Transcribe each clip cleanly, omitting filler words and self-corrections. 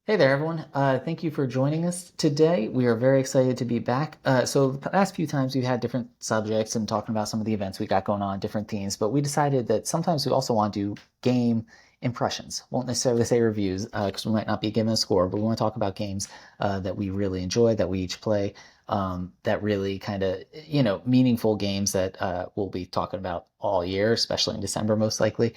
Hey there, everyone. Thank you for joining us today. We are very excited to be back. So, the last few times we've had different subjects and talking about some of the events we got going on, different themes, but we decided that sometimes we also want to do game impressions. Won't necessarily say reviews because we might not be given a score, but we want to talk about games that we really enjoy, that we each play, that really kind of, meaningful games that we'll be talking about all year, especially in December, most likely.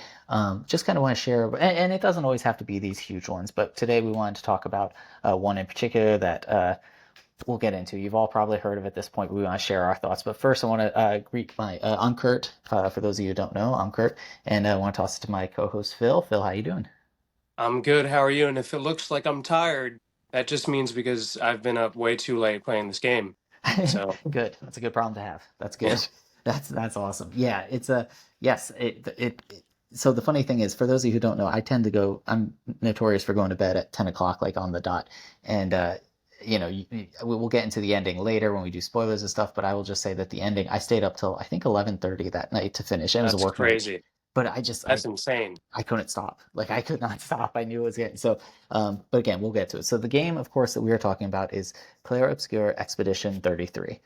Just kind of want to share, and it doesn't always have to be these huge ones, but today we wanted to talk about one in particular that we'll get into. You've all probably heard of at this point, but we want to share our thoughts. But first, I want to greet I'm Kurt. For those of you who don't know, I'm Kurt, and I want to toss it to my co-host Phil. Phil, how you doing? I'm good. How are you? And if it looks like I'm tired, that just means because I've been up way too late playing this game. So, Good. That's a good problem to have. That's yeah, good. That's awesome. Yeah, it's a yes. So the funny thing is, for those of you who don't know, I tend to go. I'm notorious for going to bed at 10 o'clock, like on the dot, and we'll get into the ending later when we do spoilers and stuff. But I will just say that the ending, I stayed up till I think 11:30 that night to finish. It was a that's work night, crazy. but I just That's insane. I couldn't stop. Like I could not stop. I knew it was getting so. But again, we'll get to it. So the game, of course, that we are talking about is Clair Obscure Expedition 33.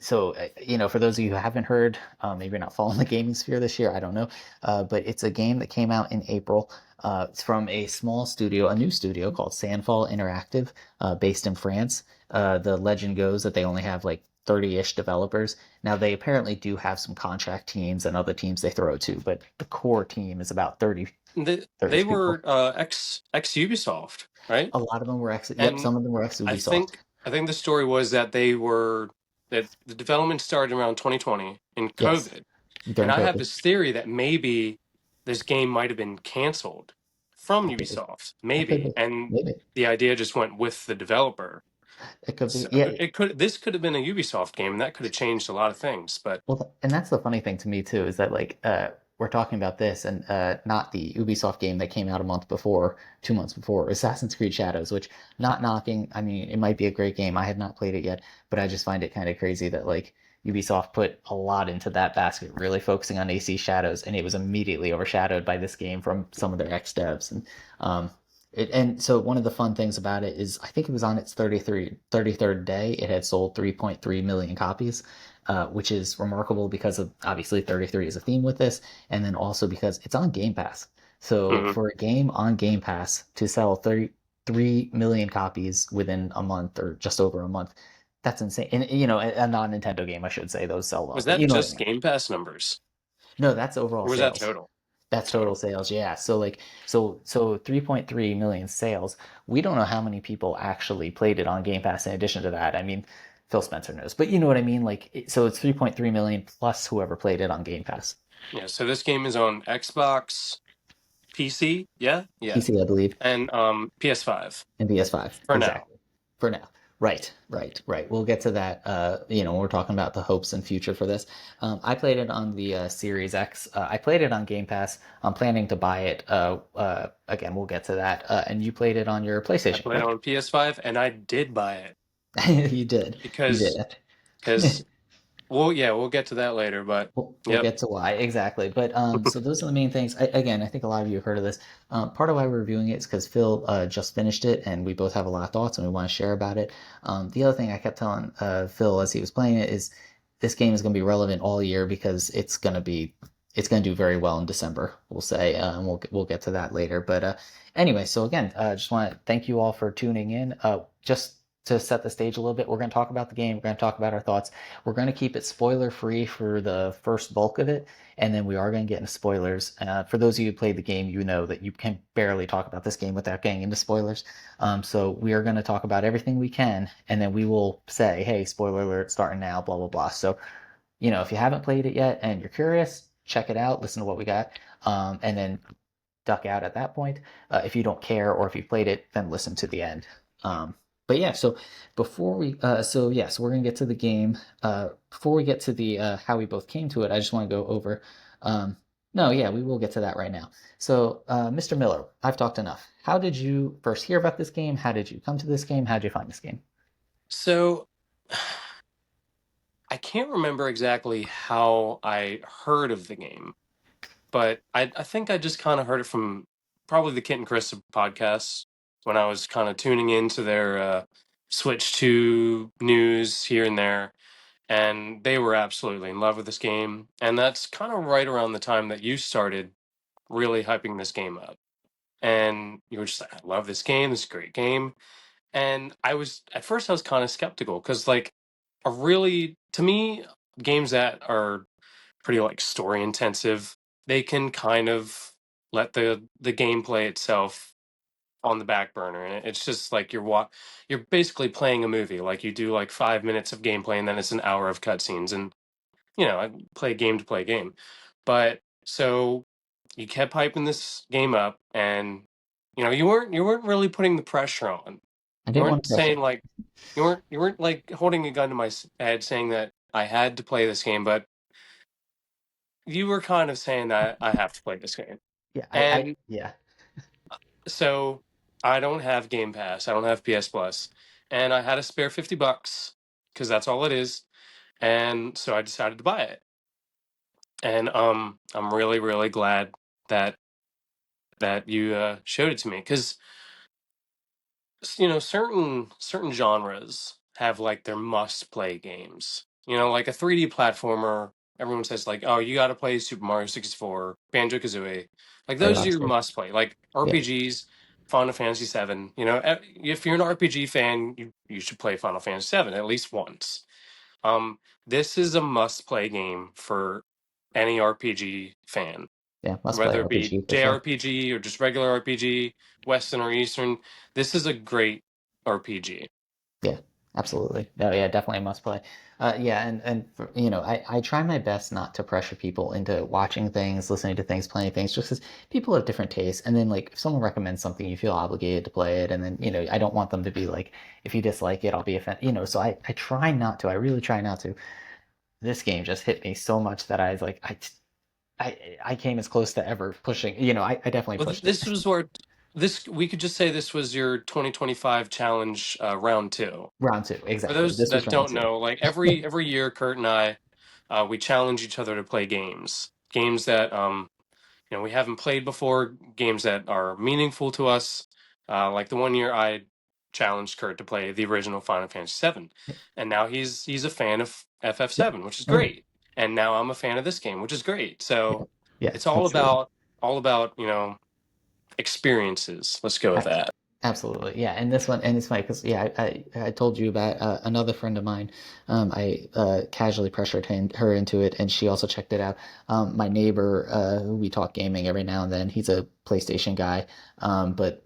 For those of you who haven't heard, maybe you're not following the gaming sphere this year. I don't know, but it's a game that came out in April. It's from a small studio, a new studio called Sandfall Interactive, based in France. The legend goes that they only have like 30-ish developers. Now they apparently do have some contract teams and other teams they throw to, but the core team is about 30 They people. were ex Ubisoft, right? A lot of them were yep, And some of them were ex I Ubisoft think I think the story was that that the development started around 2020 in Yes, COVID. And during I have COVID. this theory that maybe this game might have been canceled from It could be. Ubisoft, It could maybe, be. and Maybe. the idea just went with the developer. It could be. So Yeah. this could have been a Ubisoft game, and that could have changed a lot of things. But Well, and that's the funny thing to me too, is that like we're talking about this and not the Ubisoft game that came out a month before, 2 months before, Assassin's Creed Shadows, which not knocking, I mean, it might be a great game. I have not played it yet, but I just find it kind of crazy that like Ubisoft put a lot into that basket, really focusing on AC Shadows, and it was immediately overshadowed by this game from some of their ex devs. Um, and so one of the fun things about it is I think it was on its 33rd day. It had sold 3.3 million copies, which is remarkable because of obviously 33 is a theme with this, and then also because it's on Game Pass. So mhm. for a game on Game Pass to sell 33 million copies within a month or just over a month, that's insane. And a non-Nintendo game, I should say, those sell well, Was but you that know what I just mean. Game Pass numbers, No, that's overall or was that sales. total? That's total Total. sales, yeah. So 3.3 million sales. We don't know how many people actually played it on Game Pass in addition to that. I mean, Phil Spencer knows, but you know what I mean? Like, so it's 3.3 million plus whoever played it on Game Pass. Yeah. So this game is on Xbox, PC, yeah, yeah, PC, I believe, and PS5 and PS5. for now. Exactly. For now. Right, right, right. We'll get to that. When we're talking about the hopes and future for this. I played it on the Series X. I played it on Game Pass. I'm planning to buy it. Again, we'll get to that. And you played it on your I PlayStation, played it correct? on PS5, and I did buy it You did. You because did. because well, yeah, we'll get to that later. But We'll yep. get to why exactly, but so those are the main things. Again, I think a lot of you have heard of this. Part of why we're reviewing it is because Phil just finished it, and we both have a lot of thoughts, and we want to share about it. The other thing I kept telling Phil as he was playing it is this game is going to be relevant all year because it's going to do very well in December. We'll say, and we'll get to that later. But anyway, so again, just want to thank you all for tuning in. Just to set the stage a little bit, we're going to talk about the game. We're going to talk about our thoughts. We're going to keep it spoiler free for the first bulk of it, and then we are going to get into spoilers. For those of you who played the game, you know that you can barely talk about this game without getting into spoilers. So we are going to talk about everything we can, and then we will say, "Hey, spoiler alert, starting now." Blah blah blah. So if you haven't played it yet and you're curious, check it out. Listen to what we got, and then duck out at that point. If you don't care or if you played it, then listen to the end. But yeah, so so we're gonna get to the game. Before we get to the how we both came to it, I just want to go over. Um, no, yeah, we will get to that right now. So, Mr. Miller, I've talked enough. How did you first hear about this game? How did you come to this game? How did you find this game? So I can't remember exactly how I heard of the game, but I think I just kind of heard it from probably the Kit and Chris podcast when I was kind of tuning into their Switch 2 news here and there, and they were absolutely in love with this game. And that's kind of right around the time that you started really hyping this game up. And you were just like, I love this game. This is a great game. And at first, I was kind of skeptical because, like, to me, games that are pretty like story intensive, they can kind of let the gameplay itself on the back burner, and it's just like you're basically playing a movie. Like you do like 5 minutes of gameplay, and then it's an hour of cutscenes, and I play a game to play a game. But so you kept hyping this game up, and you weren't really putting the pressure on. I You didn't want weren't to pressure. saying like you weren't like holding a gun to my head saying that I had to play this game, but you were kind of saying that I have to play this game. Yeah, And yeah. so I don't have Game Pass, I don't have PS Plus, and I had a spare $50 because that's all it is. And so I decided to buy it. And I'm really, really glad that you showed it to me because certain genres have like their must play games. Like a 3D platformer, everyone says like, "Oh, you got to play Super Mario 64, Banjo-Kazooie." Like Clair those are your Obscur. must play. Like Yeah, RPGs, Final Fantasy 7, if you're an RPG fan, you should play Final Fantasy 7 at least once. Um this is a must play game for any RPG fan, yeah. Must play whether it be RPG for sure. JRPG or just regular RPG, Western or Eastern. This is a great RPG. Yeah, absolutely. No, yeah, definitely a must play. Yeah, I try my best not to pressure people into watching things, listening to things, playing things, just because people have different tastes. And then like if someone recommends something, you feel obligated to play it. And then I don't want them to be like, if you dislike it, I'll be offended. So I try not to. I really try not to. This game just hit me so much that I was like, I came as close to ever pushing. I definitely Well, pushed it. this was where this we could just say this was your 2025 challenge, round two. Round two, For exactly. those This was that round don't two. know, like every year, Kurt and I, we challenge each other to play games that we haven't played before, games that are meaningful to us. Like the one year I challenged Kurt to play the original Final Fantasy VII, and now he's a fan of Yep. FF7, which is Oh yeah. great. And now I'm a fan of this game, which is great. Yeah. So Yeah. it's all Absolutely. about experiences. Let's go with that. Absolutely, yeah. And this one, and it's funny because yeah, I told you about another friend of mine. I casually pressured her into it, and she also checked it out. My neighbor, who we talk gaming every now and then, he's a PlayStation guy. But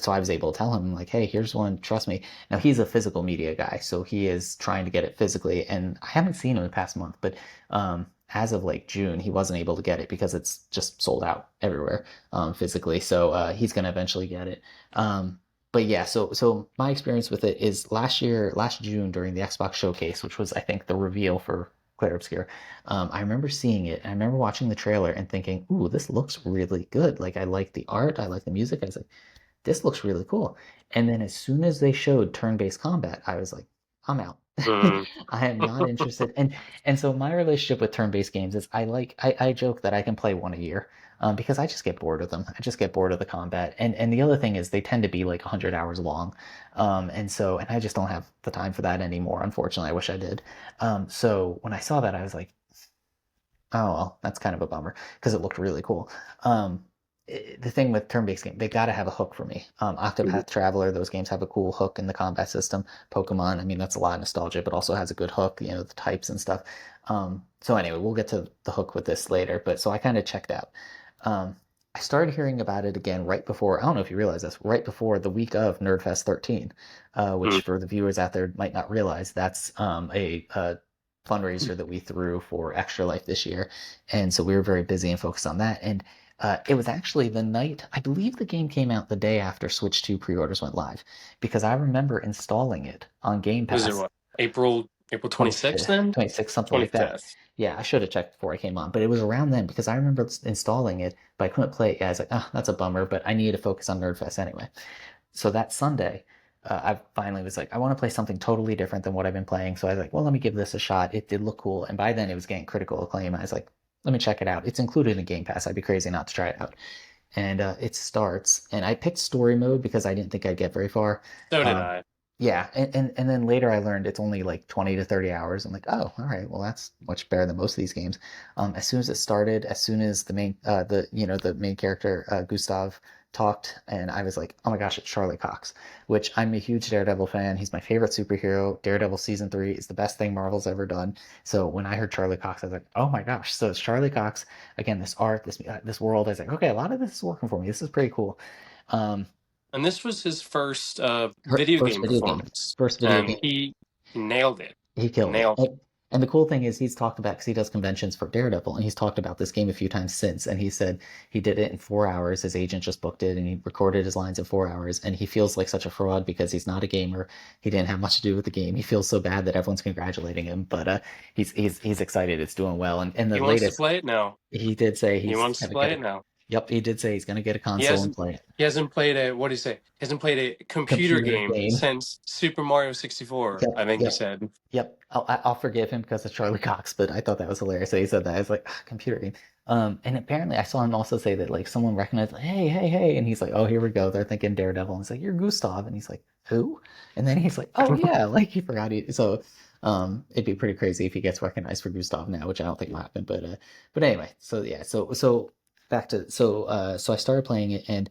so I was able to tell him like, hey, here's one. Trust me. Now he's a physical media guy, so he is trying to get it physically, and I haven't seen him in the past month, but as of like June, he wasn't able to get it because it's just sold out everywhere physically. So he's gonna eventually get it. Um, but yeah, so my experience with it is last June during the Xbox showcase, which was I think the reveal for Clair Obscur. I remember seeing it, and I remember watching the trailer and thinking, "Ooh, this looks really good. Like I like the art, I like the music." I was like, "This looks really cool." And then as soon as they showed turn-based combat, I was like, "I'm out. Mm. I am not interested." And so my relationship with turn-based games is I joke that I can play one a year because I just get bored of them. I just get bored of the combat. And the other thing is they tend to be like 100 hours long. And I just don't have the time for that anymore. Unfortunately, I wish I did. So when I saw that, I was like, oh well, that's kind of a bummer because it looked really cool. Um, the thing with turn-based games, they gotta have a hook for me. Mhm. Octopath Traveler, those games have a cool hook in the combat system. Pokemon, I mean, that's a lot of nostalgia, but also has a good hook, the types and stuff. So anyway, we'll get to the hook with this later, but so I kind of checked out. Um, I started hearing about it again right before, I don't know if you realize this, right before the week of NerdFest 13, Mm. which for the viewers out there might not realize, that's a fundraiser that we threw for Extra Life this year. And so we were very busy and focused on that. And it was actually the night, I believe the game came out the day after Switch 2 pre-orders went live, because I remember installing it on Game Was it Pass what, April 26th 25th, then? 26th, something like that. 25th. Yeah, I should have checked before I came on, but it was around then because I remember installing it, but I couldn't play it. Yeah, I was like, oh, that's a bummer, but I needed to focus on Nerdfest anyway. So that Sunday, I finally was like, I want to play something totally different than what I've been playing. So I was like, well, let me give this a shot. It did look cool. And by then it was getting critical acclaim. I was like, let me check it out. It's included in Game Pass. I'd be crazy not to try it out. and it starts. And I picked story mode because I didn't think I'd get very far. So did Um, I. yeah, and then later I learned it's only like 20 to 30 hours. I'm like, oh, all right, well that's much better than most of these games. As soon as it started, as soon as the main character Gustav talked, and I was like, oh my gosh, it's Charlie Cox, which I'm a huge Daredevil fan. He's my favorite superhero. Daredevil season 3 is the best thing Marvel's ever done. So when I heard Charlie Cox, I was like, oh my gosh, so it's Charlie Cox again. This art, this world. I was like, okay, a lot of this is working for me. This is pretty cool. Um, And this was his first her video first game video game, performance, first video and game. he nailed it. He He killed it. nailed it. And the cool thing is he's talked about because he does conventions for Daredevil, and he's talked about this game a few times since. And he said he did it in 4 hours. His agent just booked it, and he recorded his lines in 4 hours. And he feels like such a fraud because he's not a gamer. He didn't have much to do with the game. He feels so bad that everyone's congratulating him, but he's excited. It's doing well. And the He wants to latest, play it now. he did say He he's wants to gonna play get a. it now. Yep, he did say he's gonna get a He console and hasn't play it. he hasn't played a what do you say? He hasn't played a computer Computer game game. since Super Mario 64, Yep, I think he yep. said. Yep, I'll forgive him because of Charlie Cox, but I thought that was hilarious that he said that. I was like, "Ah, computer game." And apparently I saw him also say that like someone recognized, like, hey, hey, hey, and he's like, oh, here we go. They're thinking Daredevil, and he's like, you're Gustav, and he's like, who? And then he's like, oh yeah, like he forgot he. So, it'd be pretty crazy if he gets recognized for Gustav now, which I don't think will happen. But anyway, so yeah, so back to so I started playing it, and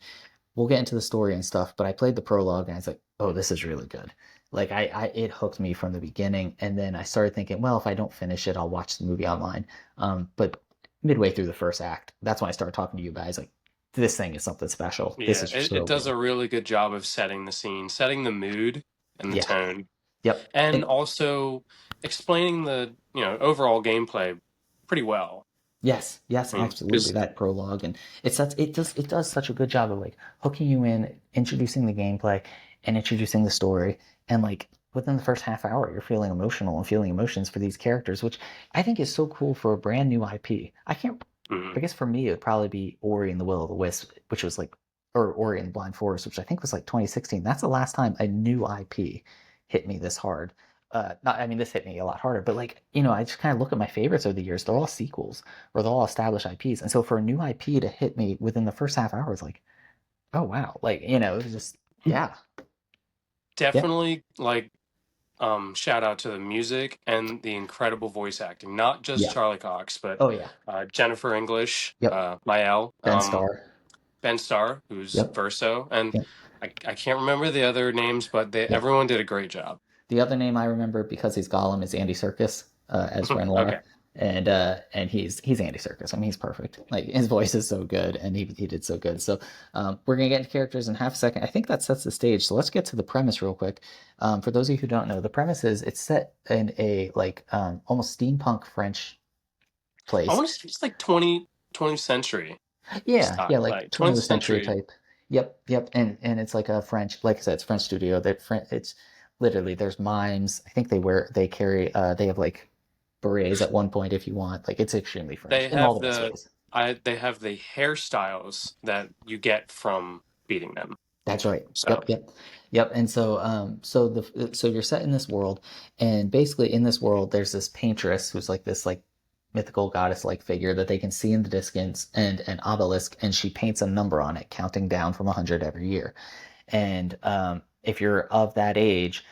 we'll get into the story and stuff, but I played the prologue and I was like, oh, this is really good. Like it hooked me from the beginning, and then I started thinking, well, if I don't finish it, I'll watch the movie online. But midway through the first act, that's when I started talking to you guys. Like, this thing is something special. This Yeah, is it so does good. a really good job of setting the scene, setting the mood and the Yeah. tone, Yep. and And also explaining the, overall gameplay pretty well. yes, yes, I mean, absolutely. because That prologue, and it does such a good job of like hooking you in, introducing the gameplay and introducing the story, and like within the first half hour, you're feeling emotional and feeling emotions for these characters, which I think is so cool for a brand new IP. I can't. I guess for me, it would probably be Ori and the Will of the Wisp, which was like, or Ori and the Blind Forest, which I think was like 2016. That's the last time a new IP hit me this hard. Not, I mean, this hit me a lot harder, but like, I just kind of look at my favorites over the years. They're all sequels or they're all established IPs. And so for a new IP to hit me within the first half hour, it's like, oh wow. Like, it was just, yeah. Yeah. definitely like shout out to the music and the incredible voice acting. Not just Yeah. Charlie Cox, but Oh yeah. Jennifer English, Yep. Mael, Ben Starr. Ben Starr, who's Yep. Verso, and Yep. I can't remember the other names, but Yep. everyone did a great job. The other name I remember because he's Gollum is Andy Serkis as Renoir, Okay. and he's Andy Serkis. I mean, he's perfect. Like his voice is so good, and he did so good. So we're gonna get into characters in half a second. I think that sets the stage. So let's get to the premise real quick. For those of you who don't know, the premise is it's set in a like almost steampunk French I place. want to say it's like 20th century Yeah, style, yeah, like like 20th 20th century century. type. Yep, yep, and it's like a French, like I said, it's French studio. That French, it's literally there's mimes. I think they carry, they have like berets at one point if you want. Like it's extremely French They in all have the best ways. they have the hairstyles that you get from beating them. That's right. So Yep, yep, yep. And so you're set in this world, and basically in this world, there's this paintress who's like this like mythical goddess like figure that they can see in the distance, and an obelisk, and she paints a number on it, counting down from 100 every year. And if you're of that age,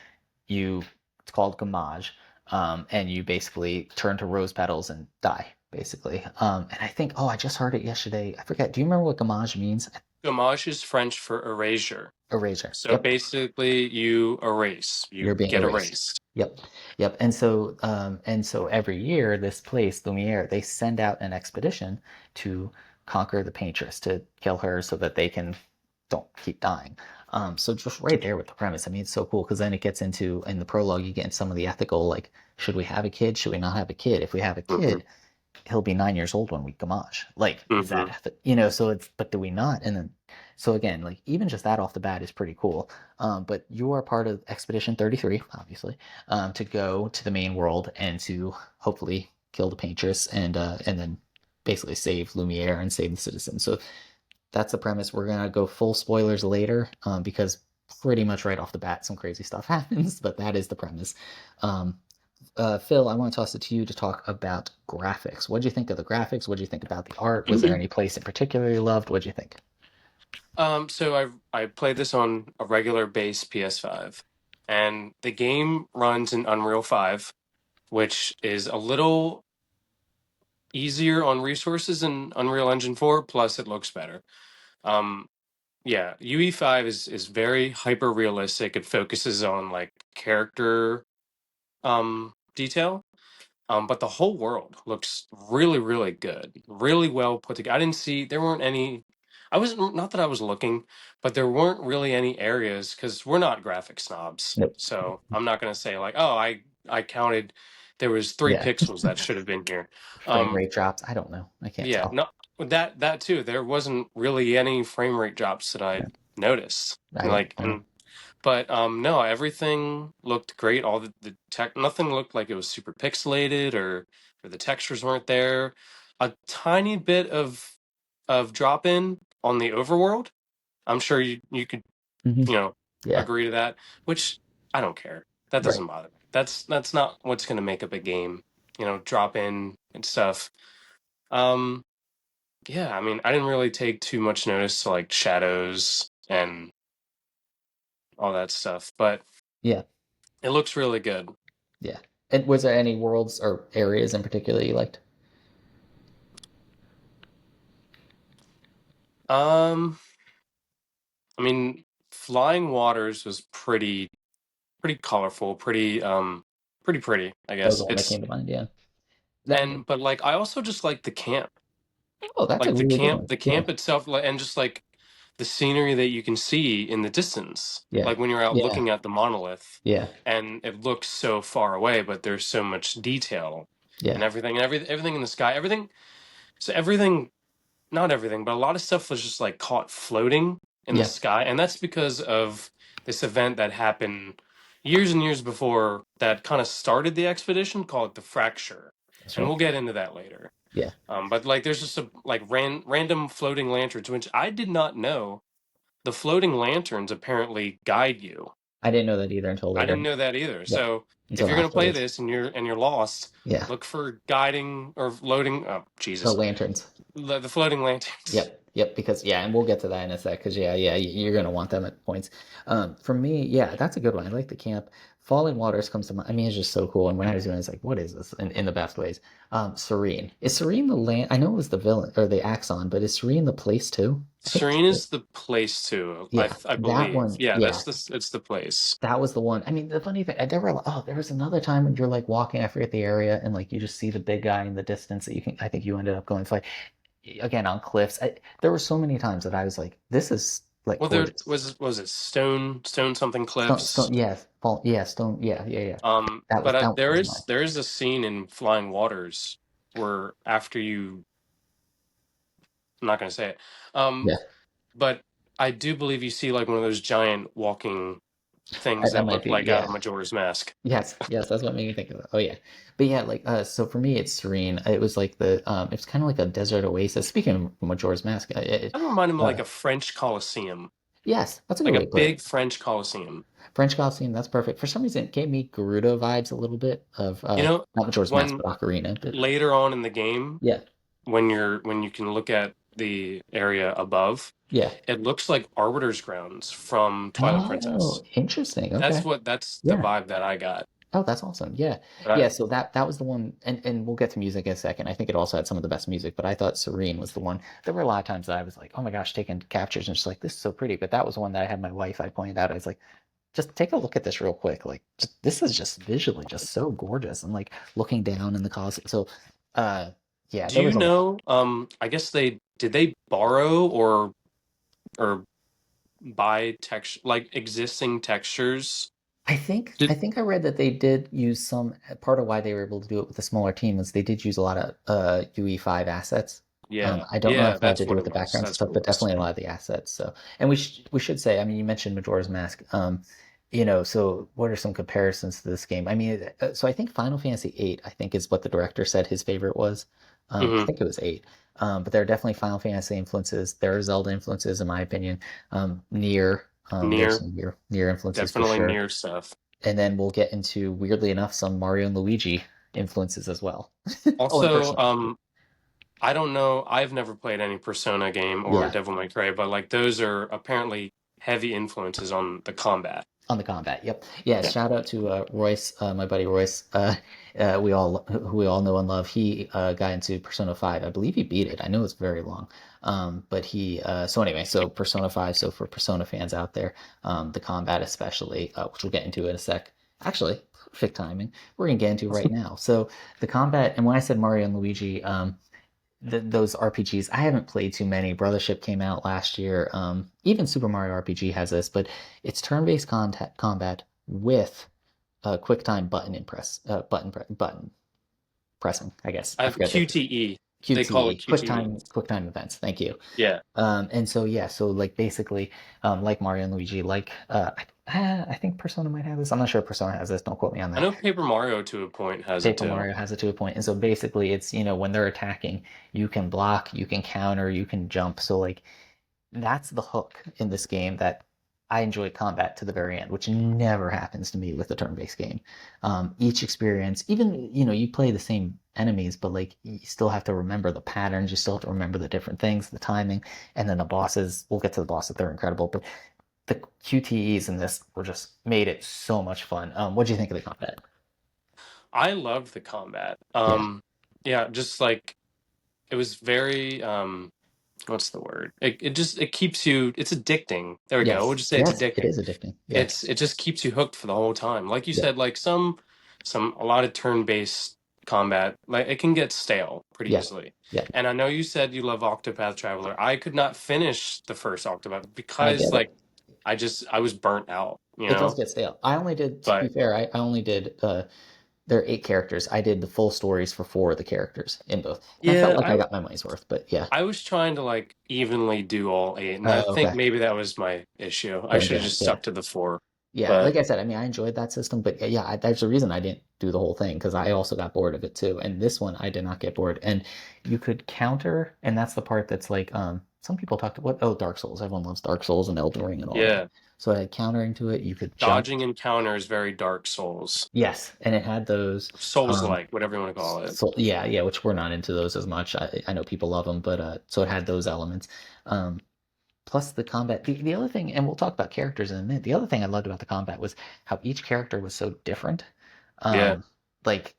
it's called gamage, and you basically turn to rose petals and die. Basically, and I think, oh, I just heard it yesterday. I forget. Do you remember what gamage means? Gamage is French for erasure. Erasure. So Yep. basically, you erase, You're you being get erased. erased. Yep, yep. And so every year, this place, Lumiere, they send out an expedition to conquer the paintress, to kill her, so that they can don't keep dying. So just right there with the premise, I mean, it's so cool because then it gets into in the prologue, you get into some of the ethical, like, should we have a kid? Should we not have a kid? If we have a Hmm. kid, he'll be 9 years old when we gamage. Like, is Hmm. that, so it's, but do we not? And then, so again, like, even just that off the bat is pretty cool. But you are part of Expedition 33, obviously, to go to the main world and to hopefully kill the paintress and then basically save Lumiere and save the citizens. So that's the premise. We're gonna go full spoilers later because pretty much right off the bat, some crazy stuff happens, but that is the premise. Um, Phil, I want to toss it to you to talk about graphics. What did you think of the graphics? What did you think about the art? Was there any place in particular you loved? What did you think? So I played this on a regular base PS5, and the game runs in Unreal 5, which is a little easier on resources than Unreal Engine 4, plus it looks better. Um, yeah, UE5 is very hyper realistic. It focuses on like character detail. But the whole world looks really, really good, really well put together. I didn't see there weren't any. I wasn't not that I was looking, but there weren't really any areas because we're not graphic snobs. Nope. So I'm not going to say like, oh, I counted there was three Yeah. pixels that should have been here. Frame Um, rate drops. I don't know. I can't yeah, tell. no, that too. There wasn't really any frame rate drops that I Yeah. noticed. I didn't. Like, and but no, everything looked great. All the tech, nothing looked like it was super pixelated or the textures weren't there. A tiny bit of drop in on the overworld. I'm sure you could, Hmm. you know, Yeah. agree to that, which I don't care. That Right. doesn't bother me. That's not what's going to make up a game, drop in and stuff. Um, yeah, I mean, I didn't really take too much notice to like shadows and all that stuff, but Yeah. it looks really good. Yeah. And was there any worlds or areas in particular you liked? Um, I mean, Flying Waters was pretty colorful, pretty, I That was guess. the one that It's came to mind. Yeah. That. and but like I also just like the camp. Oh, that's a Like the really good camp, one. the Yeah. camp itself and just like the scenery that you can see in the distance. Yeah. Like when you're out Yeah. looking at the monolith Yeah. and it looks so far away, but there's so much detail Yeah. and everything in the sky, everything not everything, but a lot of stuff was just like caught floating in the Yeah. sky, and that's because of this event that happened years and years before that kind of started the expedition called the Fracture, That's and right. we'll get into that later. Yeah. But like, there's just like random floating lanterns, which I did not know. The floating lanterns apparently guide you. I didn't know that either until I later. didn't know that either. Yep. So if Until you're gonna play afterwards. this and you're lost, Yeah. look for guiding or floating. Oh The Jesus, lanterns. the floating lanterns. Yep, yep. Because yeah, and we'll get to that in a sec. Because yeah, yeah, you're gonna want them at points. For me, yeah, that's a good one. I like the camp. Falling Waters comes to mind. I mean, it's just so cool. And when I was doing it, it's like, what is this? In the best ways. Serene. Is Serene the land? I know it was the villain or the Axon, but is Serene the place too? I think it's Serene the, is the place to, yeah, I that believe. one. Yeah, Yeah, it's the place. that was the one. I mean, the funny thing, I never. Oh, there was another time when you're like walking. I forget the area, and like you just see the big guy in the distance that you can. I think you ended up going to fight again on cliffs. There were so many times that I was like, "This is like Well, there gorgeous." was it Stone something Cliffs. Stone, yeah, fall, yeah, Stone, yeah, yeah, yeah. But That there was mine. is a scene in Flying Waters where after you, I'm not going to say it. Yeah, But I do believe you see like one of those giant walking things that that might look be. like out Yeah, of Majora's Mask. yes, yes. That's what made me think of it. Oh yeah, but yeah, like so for me, it's Serene. It was like the it's kind of like a desert oasis. Speaking of Majora's Mask, Kind of reminded me of like uh, a French Colosseum, yes, that's a good like way a to put it. big French Colosseum. French costume, that's perfect. For some reason, it gave me Gerudo vibes a little bit of You know, not Majora's Mask, when but Ocarina. But later on in the game, yeah, when you can look at the area above, yeah. it looks like Arbiter's Grounds from Twilight Oh, Princess. interesting. Okay. That's the Yeah. vibe that I got. Oh, that's awesome. Yeah. Yeah, But so that was the one and we'll get to music in a second. I think it also had some of the best music, but I thought Serene was the one. There were a lot of times that I was like, "Oh my gosh, taking captures," and just like, "This is so pretty." But that was one that I had my wife, I pointed out. I was like, "Just take a look at this real quick. Like, this is just visually just so gorgeous." And like looking down in the cause. So, uh, yeah, do there you was a. know? I guess they borrow or buy text like existing textures. I Did, think I read that they did use some part of why they were able to do it with a smaller team was they did use a lot of UE5 assets. yeah, I don't know yeah, if that had to that's do what with it the was. background That's what stuff, it but was. definitely a lot of the assets. So, and we should say, I mean, you mentioned Majora's Mask. So what are some comparisons to this game? I mean, so I think Final Fantasy VIII, I think is what the director said his favorite was. I Hmm. think it was eight. But there are definitely Final Fantasy influences. There are Zelda influences, in my opinion. Near, there's Near, some near influences for definitely sure. near stuff. And then we'll get into, weirdly enough, some Mario and Luigi influences as well. Oh, and Also, Personal too. I don't know. I've never played any Persona game or Yeah, Devil May Cry, but like those are apparently heavy influences on the combat. on the combat. Yep. Yeah. Yeah. Shout out to Royce, my buddy Royce. Who we all know and love. He got into Persona 5. I believe he beat it. I know it's very long. But he so anyway. So Persona 5. So for Persona fans out there, the combat especially, which we'll get into in a sec. Actually, perfect timing. We're gonna get into right now. So the combat, and when I said Mario and Luigi, those RPGs. I haven't played too many. Brothership came out last year. Even Super Mario RPG has this, but it's turn-based combat with QuickTime button pressing. I guess I I have forget the QTE. They call it QTE QTE. QuickTime events. Thank you. Yeah. And so yeah, so like basically, like Mario and Luigi, like I think Persona might have this. I'm not sure if Persona has this. Don't quote me on I that. know Paper Mario to a point has it Paper too. Mario has it to a point. And so basically it's, when they're attacking, you can block, you can counter, you can jump. So like that's the hook in this game that I enjoy combat to the very end, which never happens to me with a turn-based game. Each experience, even, you play the same enemies, but like you still have to remember the patterns, you still have to remember the different things, the timing, and then the bosses, we'll get to the bosses, they're incredible, but the QTEs in this were just made it so much fun. What do you think of the combat? I loved the combat. Yeah. Yeah, just like it was very what's the word? It keeps you it's addicting. There we go. We'll Yes. just say it's Yes, it addicting. is addicting. Yeah. It just keeps you hooked for the whole time. Like you Yeah. said, like some a lot of turn-based combat, like it can get stale pretty Yeah. easily. Yeah. And I know you said you love Octopath Traveler. I could not finish the first Octopath I because get like it. I was burnt out, It does get stale. I only did, to be But fair, I only did there are 8 characters. I did the full stories for 4 of the characters in both. And I felt yeah, like I got my money's worth, but yeah. I was trying to like evenly do all eight, and I think Okay. maybe that was my issue. I Burned should you have out. just Yeah. stuck to the four. Yeah. But Like I said, I mean, I enjoyed that system, but yeah, there's a reason I didn't do the whole thing because I also got bored of it too. And this one, I did not get bored. And you could counter, and that's the part that's like, some people talk to what? Oh, Dark Souls. Everyone loves Dark Souls and Elden Ring and all that. yeah, So I had countering to it. You could jump. dodging encounters very Dark Souls, Yes, and it had those. Um, Souls-like, whatever you want to call it. so yeah, yeah, which we're not into those as much. I know people love them, but so it had those elements. Um, plus the combat. The other thing, and we'll talk about characters in a minute. The other thing I loved about the combat was how each character was so different. Yeah. Um, like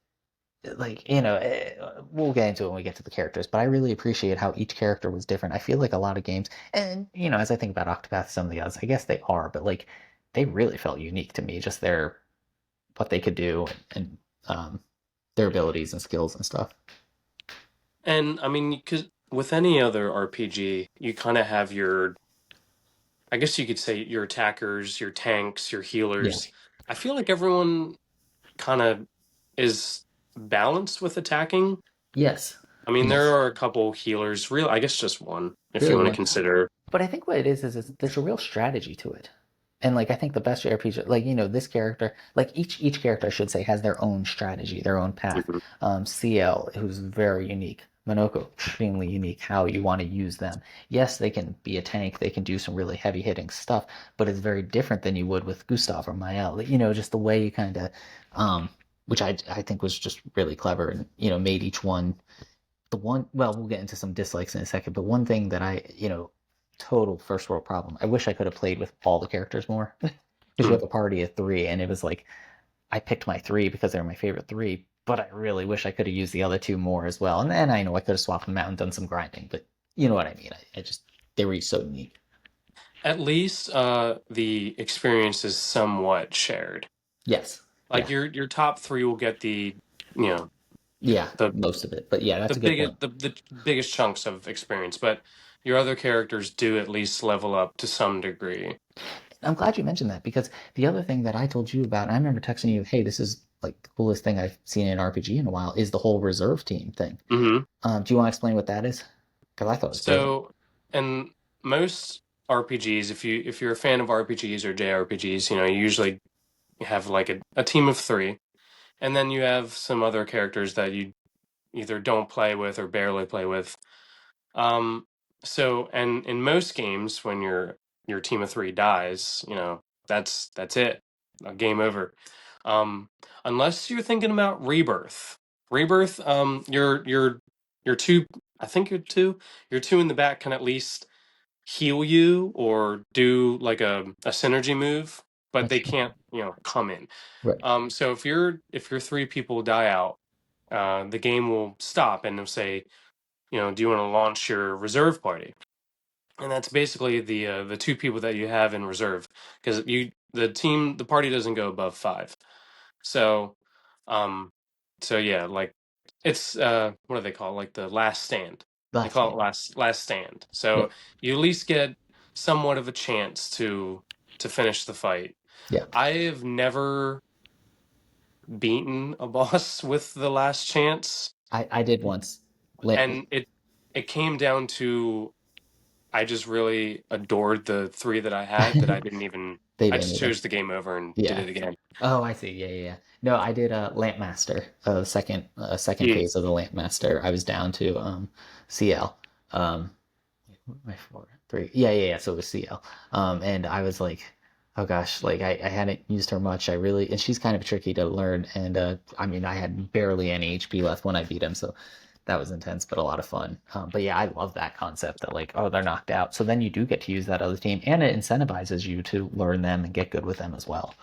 we'll get into it when we get to the characters, but I really appreciate how each character was different. I feel like a lot of games, and as I think about Octopath, some of the others, I guess they are, but like they really felt unique to me. Just their what they could do and their abilities and skills and stuff. And I mean, because with any other RPG, you kind of have your, I guess you could say your attackers, your tanks, your Yeah. healers. I feel like everyone kind of is balanced with attacking. Yes. I mean, there Yes. are a couple healers, real, I guess just one, if you Really want to one. consider. But I think what it is there's a real strategy to it. And like I think the best JRPG, like this character, like each character I should say has their own strategy, their own path. Mhm. CL, who's very unique. Monoko, extremely unique. How you want to use them. Yes, they can be a tank. They can do some really heavy hitting stuff, but it's very different than you would with Gustav or Mael. Just the way you kind of, which I think was just really clever and made each one the one. Well, we'll get into some dislikes in a second, but one thing that total first world problem. I wish I could have played with all the characters more because you Hmm. have a party of 3, and it was like I picked my 3 because they're my favorite 3. But I really wish I could have used the other 2 more as well. And then I know I could have swapped them out and done some grinding, but you know what I mean. I just they were so neat. At least the experience is somewhat shared. Yes. Like Yeah. your top three will get you know, Yeah. the Most of it. But yeah, the that's a good point. biggest the biggest chunks of experience, but your other characters do at least level up to some degree. I'm glad you mentioned that because the other thing that I told you about, I remember texting you, hey, this is like the coolest thing I've seen in RPG in a while, is the whole reserve team thing. Hmm. Do you want to explain what that is? Because I thought it was brilliant. So, and most RPGs, if you're a fan of RPGs or JRPGs, you usually have like a team of three, and then you have some other characters that you either don't play with or barely play with. Um, and in most games, when your team of three dies, that's it, game over. Um, unless you're thinking about Rebirth. Rebirth, your two I think your two in the back can at least heal you or do like a synergy move, but That's they true. can't, come in. Right. So if your three people die out, the game will stop and it'll say, do you want to launch your reserve party? And that's basically the two people that you have in reserve because the party doesn't go above five. So, um, so yeah, like it's what do they call it? Like the last stand. They Last call it game. last stand. Yep. So you at least get somewhat of a chance to finish the fight. Yeah. I have never beaten a boss with the last chance, I did once. and it came down to I just really adored the three that I had that I didn't even. They I didn't just even. chose the game over and did Yeah. it again. Oh, I see. Yeah, yeah, yeah. No, I did Lampmaster. Second Yeah. phase of the Lampmaster. I was down to CL. Um, my four, three. Yeah, yeah, yeah. So it was CL. And I was like, oh gosh, like I hadn't used her much. I really, and she's kind of tricky to learn. And I mean, I had barely any HP left when I beat him, so that was intense, but a lot of fun. But yeah, I love that concept that like, oh, they're knocked out, so then you do get to use that other team, and it incentivizes you to learn them and get good with them as well.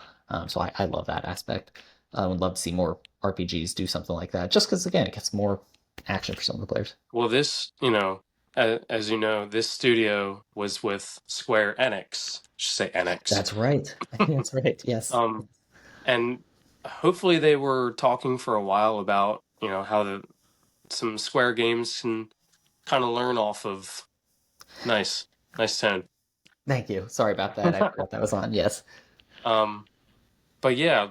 So I love that aspect. I would love to see more RPGs do something like that, just because again, it gets more action for some of the players. Well, this, as you know, this studio was with Square Enix. I should say Enix. That's right. That's right. Yes. Um, and hopefully they were talking for a while about, how some Square games can kind of learn off of. Nice, nice tone. Thank you. Sorry about that. I forgot that was on. Yes. Um, But yeah,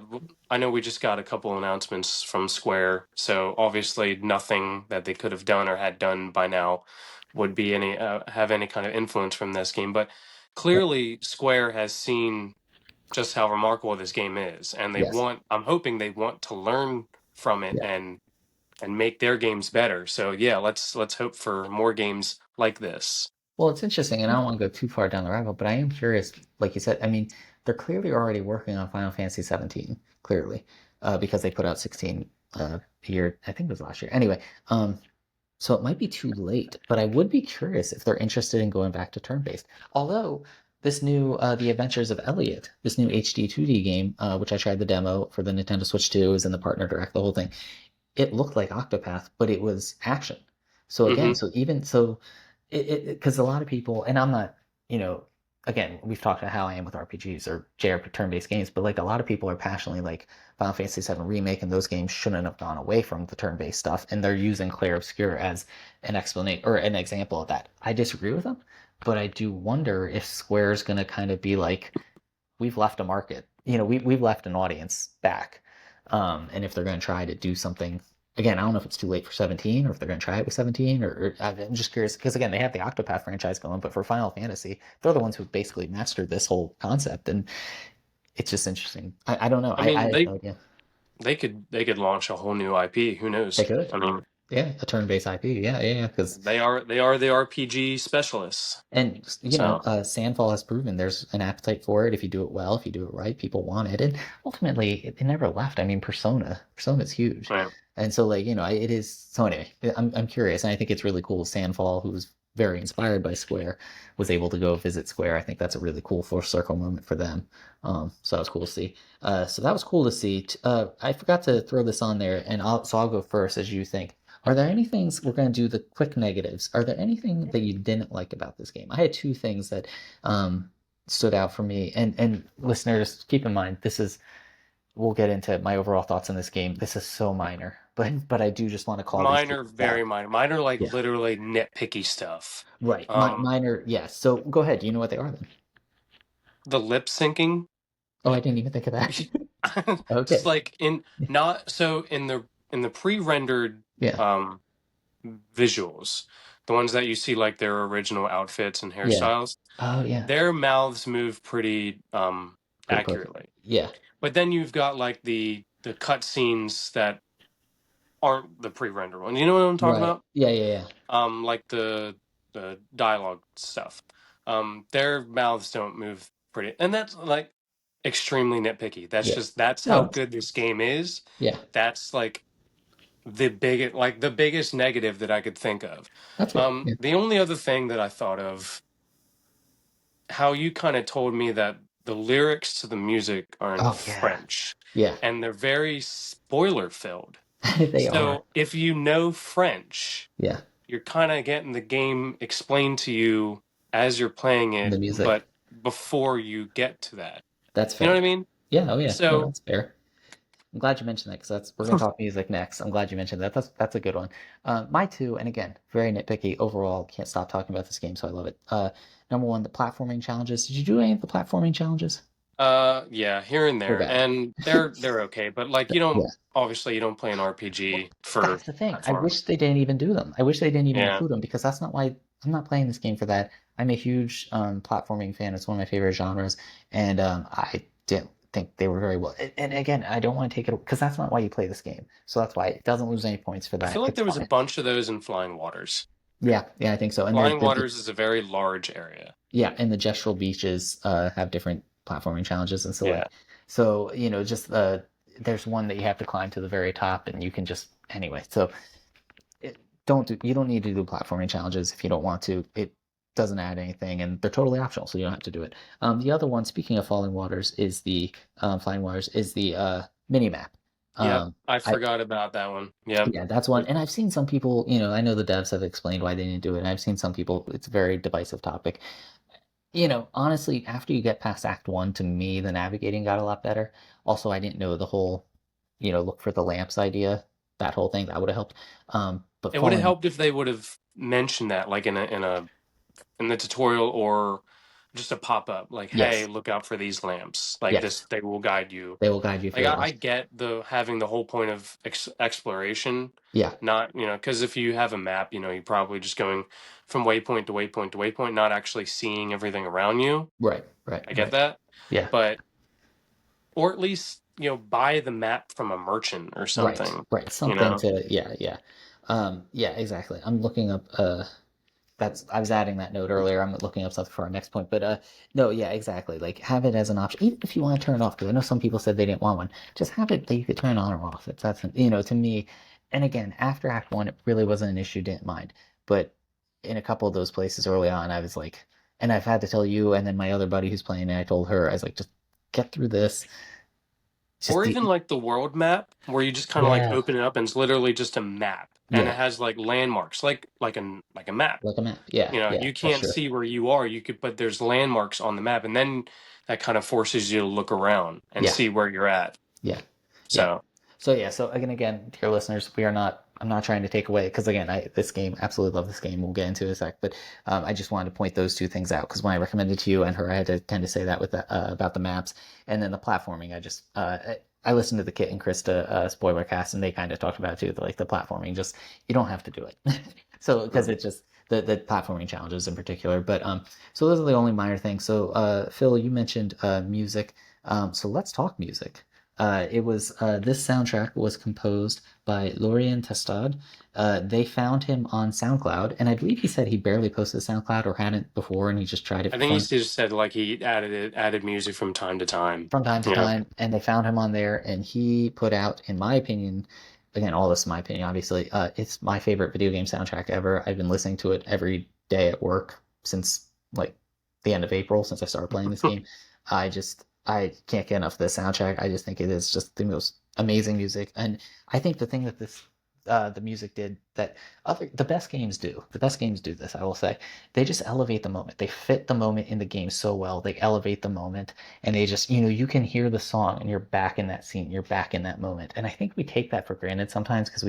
I know we just got a couple announcements from Square, so obviously nothing that they could have done or had done by now would be any have any kind of influence from this game. But Right. clearly, Square has seen just how remarkable this game is, and they Yes. want. I'm hoping they want to learn from it Yeah. and make their games better. So yeah, let's hope for more games like this. Well, it's interesting, and I don't want to go too far down the rabbit hole, but I am curious. Like you said, I mean, they're clearly already working on Final Fantasy 17, clearly, because they put out 16 a year. I think it was last year. Anyway, so it might be too late, but I would be curious if they're interested in going back to turn-based. Although this new The Adventures of Elliot, this new HD 2D game, which I tried the demo for the Nintendo Switch 2, is in the partner direct, the whole thing. It looked like Octopath, but it was action. So again, Hmm. so even so, it because a lot of people, and I'm not, you know, again, we've talked about how I am with RPGs or JRPG turn-based games, but like a lot of people are passionately like Final Fantasy VII Remake, and those games shouldn't have gone away from the turn-based stuff, and they're using Clair Obscur as an explanation or an example of that. I disagree with them, but I do wonder if Square's going to kind of be like, we've left a market. We've left an audience back. And if they're going to try to do something, again, I don't know if it's too late for 17 or if they're going to try it with 17, or I'm just curious because again, they have the Octopath franchise going, but for Final Fantasy, they're the ones who basically mastered this whole concept, and it's just interesting. I don't know. I I mean, have no idea. they could launch a whole new IP. Who They knows? could, I mean, yeah, a turn-based IP, yeah, yeah, yeah, because they are the RPG specialists. and So Sandfall has proven there's an appetite for it if you do it well, if you do it right, people want it, and ultimately it never left. I mean, Persona's huge, yeah. and so like it is. So anyway, I'm curious, and I think it's really cool. Sandfall, who's very inspired by Square, was able to go visit Square. I think that's a really cool full circle moment for them. So that was cool to see. So that was cool to see. I forgot to throw this on there, and I'll go first as you think. Are there any things we're going to do the quick negatives? Are there anything that you didn't like about this game? I had two things that um, stood out for me, and listeners, keep in mind this is we'll get into my overall thoughts on this game. This is so minor, but I do just want to call these Mine things are very out. minor. Mine are like Yeah, literally nitpicky stuff. right. Um, Minor, yes. So go ahead. Do you know what they are then? the lip syncing, Oh, I didn't even think of that. just Okay. like in not so in the pre-rendered Yeah. um visuals, the ones that you see like their original outfits and Yeah. hairstyles, Oh, yeah. their mouths move pretty Pretty perfect. accurately. Yeah. But then you've got like the cut scenes that aren't the pre-rendered ones. You know what I'm talking Right. about? Yeah. Yeah. Yeah. Like the dialogue stuff. Their mouths don't move pretty, and that's like extremely nitpicky. Yeah. That's how No. good this game is. Yeah. That's like the biggest negative that I could think of. That's fair. Yeah. The only other thing that I thought of, how you kind of told me that the lyrics to the music are in Oh yeah. French Yeah. and they're very spoiler filled. They are. So if you know French, Yeah. you're kind of getting the game explained to you as you're playing The it, music. but before you get to that. That's You know fair. what I mean? Yeah. Oh yeah. No, So, that's fair. I'm glad you mentioned that because that's we're gonna talk music next. I'm glad you mentioned that. That's a good one. My two, and again, very nitpicky overall. Can't stop talking about this game, so I love it. Number one, the platforming challenges. Did you do any of the platforming challenges? yeah, here and They're there, bad. and they're okay, but like you don't Yeah. obviously you don't play an RPG for That's the thing. I platforming. wish they didn't even do them. I wish they didn't even Yeah, include them because that's not why I'm not playing this game for that. I'm a huge platforming fan. It's one of my favorite genres, and I didn't think they were very well. And again, I don't want to take it because that's not why you play this game. So that's why it doesn't lose any points for I that. feel like It's there was a fine. bunch of those in Flying Waters. Yeah, yeah, I think so. And Flying Waters is a very large area. yeah, and the gestural beaches have different platforming challenges, and so Yeah. like, just there's one that you have to climb to the very top, and you can just anyway. So you don't need to do platforming challenges if you don't want to. It doesn't add anything, and they're totally optional, so you don't have to do it. The other one, speaking of Falling Waters, is the Flying Waters is the mini map. Yep. I I forgot about that one. Yep. Yeah, that's one. And I've seen some people, I know the devs have explained why they didn't do it, and I've seen some people, it's a very divisive topic. Honestly, after you get past Act One, to me, the navigating got a lot better. Also, I didn't know the whole, look for the lamps idea, that whole thing, that would have helped. But It would have falling, helped if they would have mentioned that, like in the tutorial or just a pop up, like, "Hey, yes, look out for these lamps. Like this, yes, they will guide you." they will guide you Like through I it. get the having the whole point of exploration, Yeah, not because if you have a map, you're probably just going from waypoint to waypoint to waypoint, not actually seeing everything around you. right, right, I get right. that, Yeah, but or at least buy the map from a merchant or right, something. right. You Something know, to, yeah, yeah. Yeah, exactly. I'm looking up, I was adding that note earlier. I'm looking up something for our next point, but no, yeah, exactly. Like have it as an option, even if you want to turn it off. Because I know some people said they didn't want one. Just have it that you could turn on or off. It's that's to me. And again, after Act One, it really wasn't an issue. Didn't mind, but in a couple of those places early on, I was like, and I've had to tell you, and then my other buddy who's playing, and I told her, I was like, just get through this. Just or the even like the world map where you just kind of like yeah, open it up and it's literally just a map and it yeah, has like landmarks, like a map. like a map. Yeah, yeah, You that's can't true. see where you are. You could, but there's landmarks on the map, and then that kind of forces you to look around and Yeah, see where you're at. yeah, yeah. So, So again, dear listeners, we are not. I'm not trying to take away because again, this game, absolutely love this game. We'll get into it in a sec, but I just wanted to point those two things out because when I recommended to you and her, I had to tend to say that with about the maps and then the platforming. I listened to the Kit and Krista spoiler cast and they kind of talked about it too, like the platforming. Just you don't have to do it. So because mhm. it's just the platforming challenges in particular. But so those are the only minor things. So Phil, you mentioned music. So let's talk music. It was This soundtrack was composed by Lorien Testad. They found him on SoundCloud, and I believe he said he barely posted SoundCloud or hadn't before, and he just tried it I for think he fun just said like he added music from time to time. from time to You know, time, and they found him on there, and he put out, in my opinion, again, all this is my opinion, obviously, it's my favorite video game soundtrack ever. I've been listening to it every day at work since like the end of April, since I started playing this game. I can't get enough of the soundtrack. I just think it is just the most amazing music, and I think the thing that the music did that the best games do this, I will say, they just elevate the moment. They fit the moment in the game so well. They elevate the moment, and they just you can hear the song and you're back in that scene, you're back in that moment. And I think we take that for granted sometimes because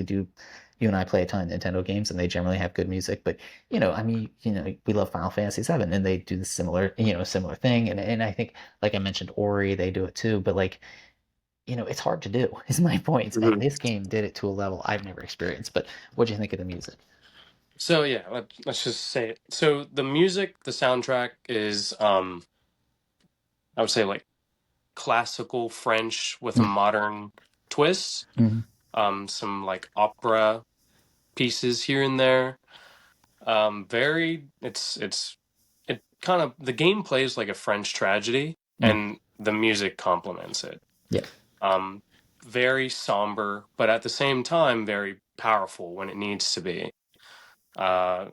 you and I play a ton of Nintendo games and they generally have good music. But I mean, we love Final Fantasy VII and they do the similar thing. And I think, like I mentioned, Ori, they do it too. But like, it's hard to do, is my point. And Mhm. this game did it to a level I've never experienced. But what do you think of the music? So yeah, let's just say it. So the music, the soundtrack is I would say like classical French with a modern twist. Mm-hmm. Some like opera pieces here and there. Very, it kind of the game plays like a French tragedy, Mm. and the music complements it. Yeah. Um, Very somber, but at the same time, very powerful when it needs to be. Uh,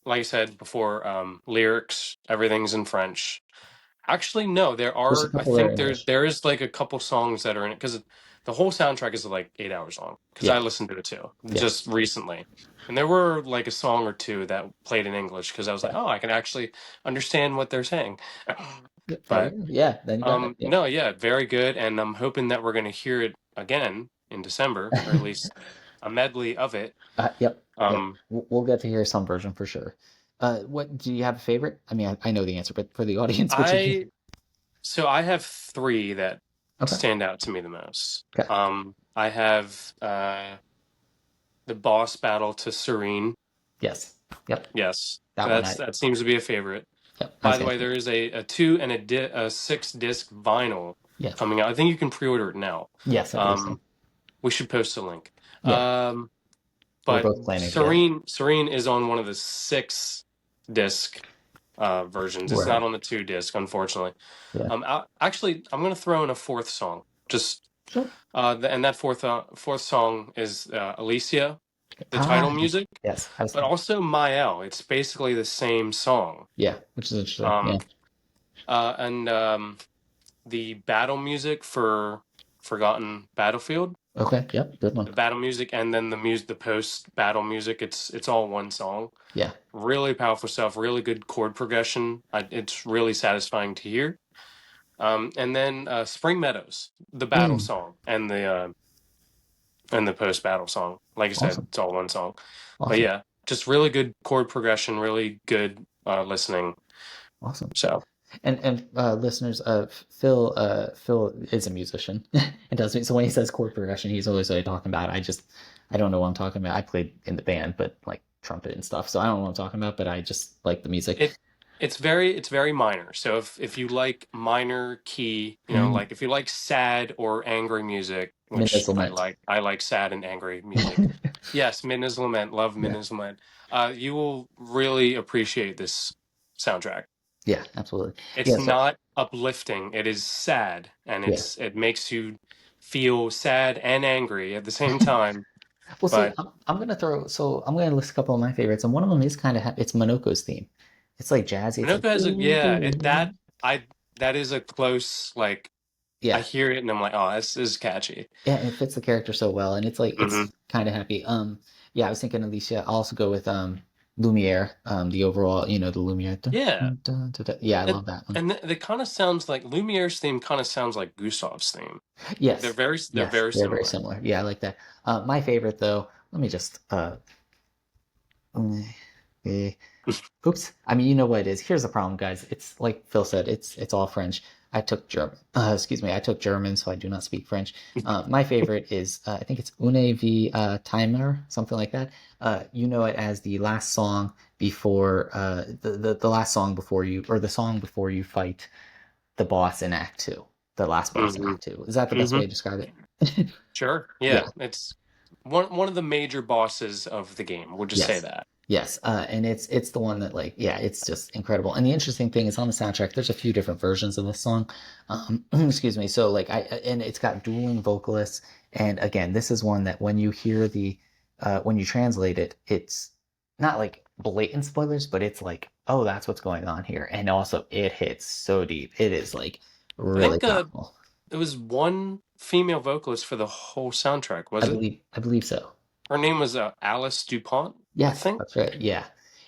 like I said before, lyrics, everything's in French. Actually, no, there There's a are. I couple that are think English. there is like a couple songs that are in it because the whole soundtrack is like 8 hours long. Because Yeah, I listened to it too yeah, just recently, and there were like a song or two that played in English because I was like, yeah. oh, I can actually understand what they're saying. There you But go. Yeah, then you got it. no, yeah, very good, and I'm hoping that we're going to hear it again in December, or at Yeah. least a medley of it. Yep, yep. Um, We'll get to hear some version for sure. What do you have a favorite? I mean, I know the answer, but for the audience, what you I so I have three that Okay. stand out to me the most. Okay. I have the boss battle to Serene. Yes. Yep. Yes, That one. that seems to be a favorite. Yep. I By was the gonna way, say. there is a two and a 6 disc vinyl Yes. coming out. I think you can pre-order it now. Yes, I believe so. Um, we should post a link. Yeah. We're But both planning to get it. Serene is on one of the 6 disc versions. It's not Right. on the 2 disc, unfortunately. Yeah. Actually, I'm gonna throw in a fourth song. Just Sure. and that fourth song is Alicia, the Ah, title music, yes. I was but thinking. also Mael. It's basically the same song. Yeah, which is interesting. Yeah. Um, and the battle music for Forgotten Battlefield, Okay. Yep. Good one. the battle music, and then the post battle music. It's all one song. Yeah. Really powerful stuff. Really good chord progression. It's really satisfying to hear. And then Spring Meadows, the battle Mm, song, and the post battle song. Like I said, awesome. it's all one song. But Awesome. yeah, just really good chord progression, really good listening. Awesome. So And listeners, Phil is a musician and does so when he says chord progression, he's always like talking about. I don't know what I'm talking about. I played in the band, but like trumpet and stuff, so I don't know what I'm talking about. But I just like the music. it it's very minor. So if you like minor key, Mm, like if you like sad or angry music, which Midnight's Lament. I like sad and angry music. Yes, Midnight's Lament, love Yeah, Midnight's Lament. You will really appreciate this soundtrack. yeah, absolutely. It's Yeah, so not uplifting. It is sad, and yeah. it makes you feel sad and angry at the same time. Well, see, But I'm gonna list a couple of my favorites, and one of them is kind of it's Monoko's theme. It's like jazzy. It's like Minoko has a doo, yeah, doo, doo. I that is a close like I Yeah, hear it and I'm like, oh, this is catchy. yeah, and it fits the character so well, and it's like Hmm. it's kind of happy. Yeah, I was thinking Alicia. I'll also go with Lumiere. The overall, the Lumiere. Dun, Yeah, dun, dun, dun, dun. Yeah, I it, love that one. and it kind of sounds like Lumiere's theme kind of sounds like Gustav's theme. Yes, They're yes, very they're very similar. similar. Yeah, I like that. My favorite though. Let me just eh, oops. I mean, you know what it is. Here's the problem, guys. It's like Phil said. It's all French. I took German. Excuse me. I took German, so I do not speak French. My favorite is I think it's Une vie timer, something like that. You know it as the last song before the last song before you or the song before you fight the boss in Act Two, the last boss in Hmm. Act Two. Is that the best Hmm. way to describe it? Sure. Yeah. Yeah, it's one of the major bosses of the game. We'll just say Yes. that. Yes. And it's the one that like yeah, it's just incredible. And the interesting thing is on the soundtrack, there's a few different versions of this song. Excuse me. So like and it's got dueling vocalists. And again, this is one that when you hear when you translate it, it's not like blatant spoilers, but it's like, oh, that's what's going on here. And also it hits so deep. It is like I really think powerful. it was one female vocalist for the whole soundtrack, was it? I believe so. Her name was Alice DuPont, I Yes, think. that's right. Yeah.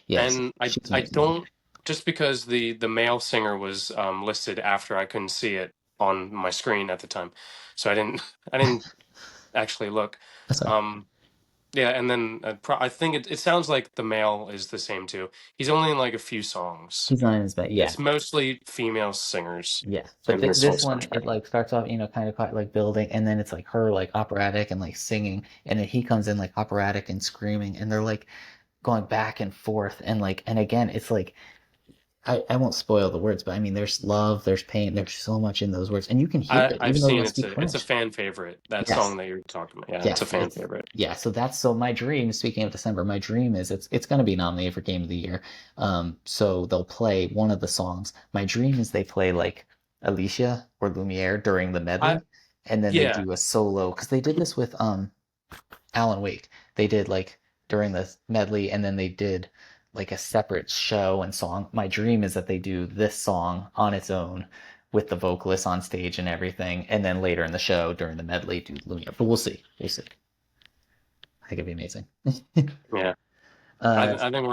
Yes. And She's I amazing. don't just because the male singer was listed after I couldn't see it on my screen at the time, so I didn't actually look. That's right. Um, yeah, and then I think it sounds like the male is the same too. He's only in like a few songs. He's not in his bed. Yeah. It's mostly female singers Yeah, but in this whole this one soundtrack. it like starts off, kind of quite like building, and then it's like her like operatic and like singing, and then he comes in like operatic and screaming, and they're like going back and forth, and like, and again, it's like I won't spoil the words, but I mean, there's love, there's pain, there's so much in those words, and you can hear it I've even though you seen don't speak it's a French. fan favorite. That Yes, song that you're talking about. Yeah, it's a yes, fan favorite. yeah. So that's so my dream. Speaking of December, my dream is it's going to be nominated for Game of the Year. So they'll play one of the songs. My dream is they play like Alicia or Lumiere during the I medley, and then they yeah. do a solo because they did this with Alan Wake. they did like during the medley, and then they did like a separate show and song. My dream is that they do this song on its own with the vocalists on stage and everything, and then later in the show during the medley do Lumia. But we'll see. We'll see. I think it'd be amazing. Yeah, uh, I think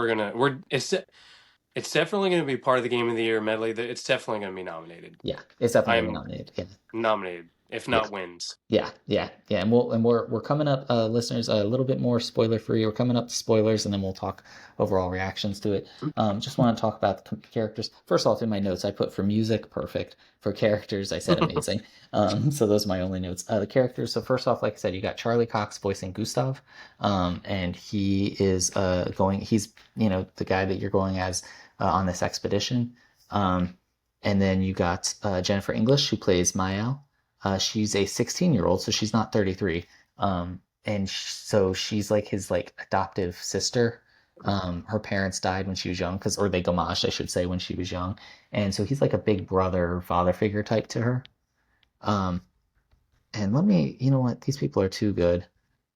it's definitely going to be part of the Game of the Year medley. It's definitely going to be nominated. yeah, it's definitely gonna be I'm nominated. Yeah, nominated, if yeah. not wins. Yeah, and we're coming up, listeners, a little bit more spoiler free. We're coming up to spoilers, and then we'll talk overall reactions to it. Just want to talk about the characters. First off, in my notes, I put for music, perfect. For characters, I said amazing. So those are my only notes. The characters. So first off, like I said, you got Charlie Cox voicing Gustav, and he is going. He's the guy that you're going as on this expedition. And then you got Jennifer English, who plays Mael. She's a 16-year-old, so she's not 33. And so she's like his like adoptive sister. Her parents died when she was young, or they gamaged, I should say, when she was young. And so he's like a big brother, father figure type to her. Um, and let me, you know what? These people are too good.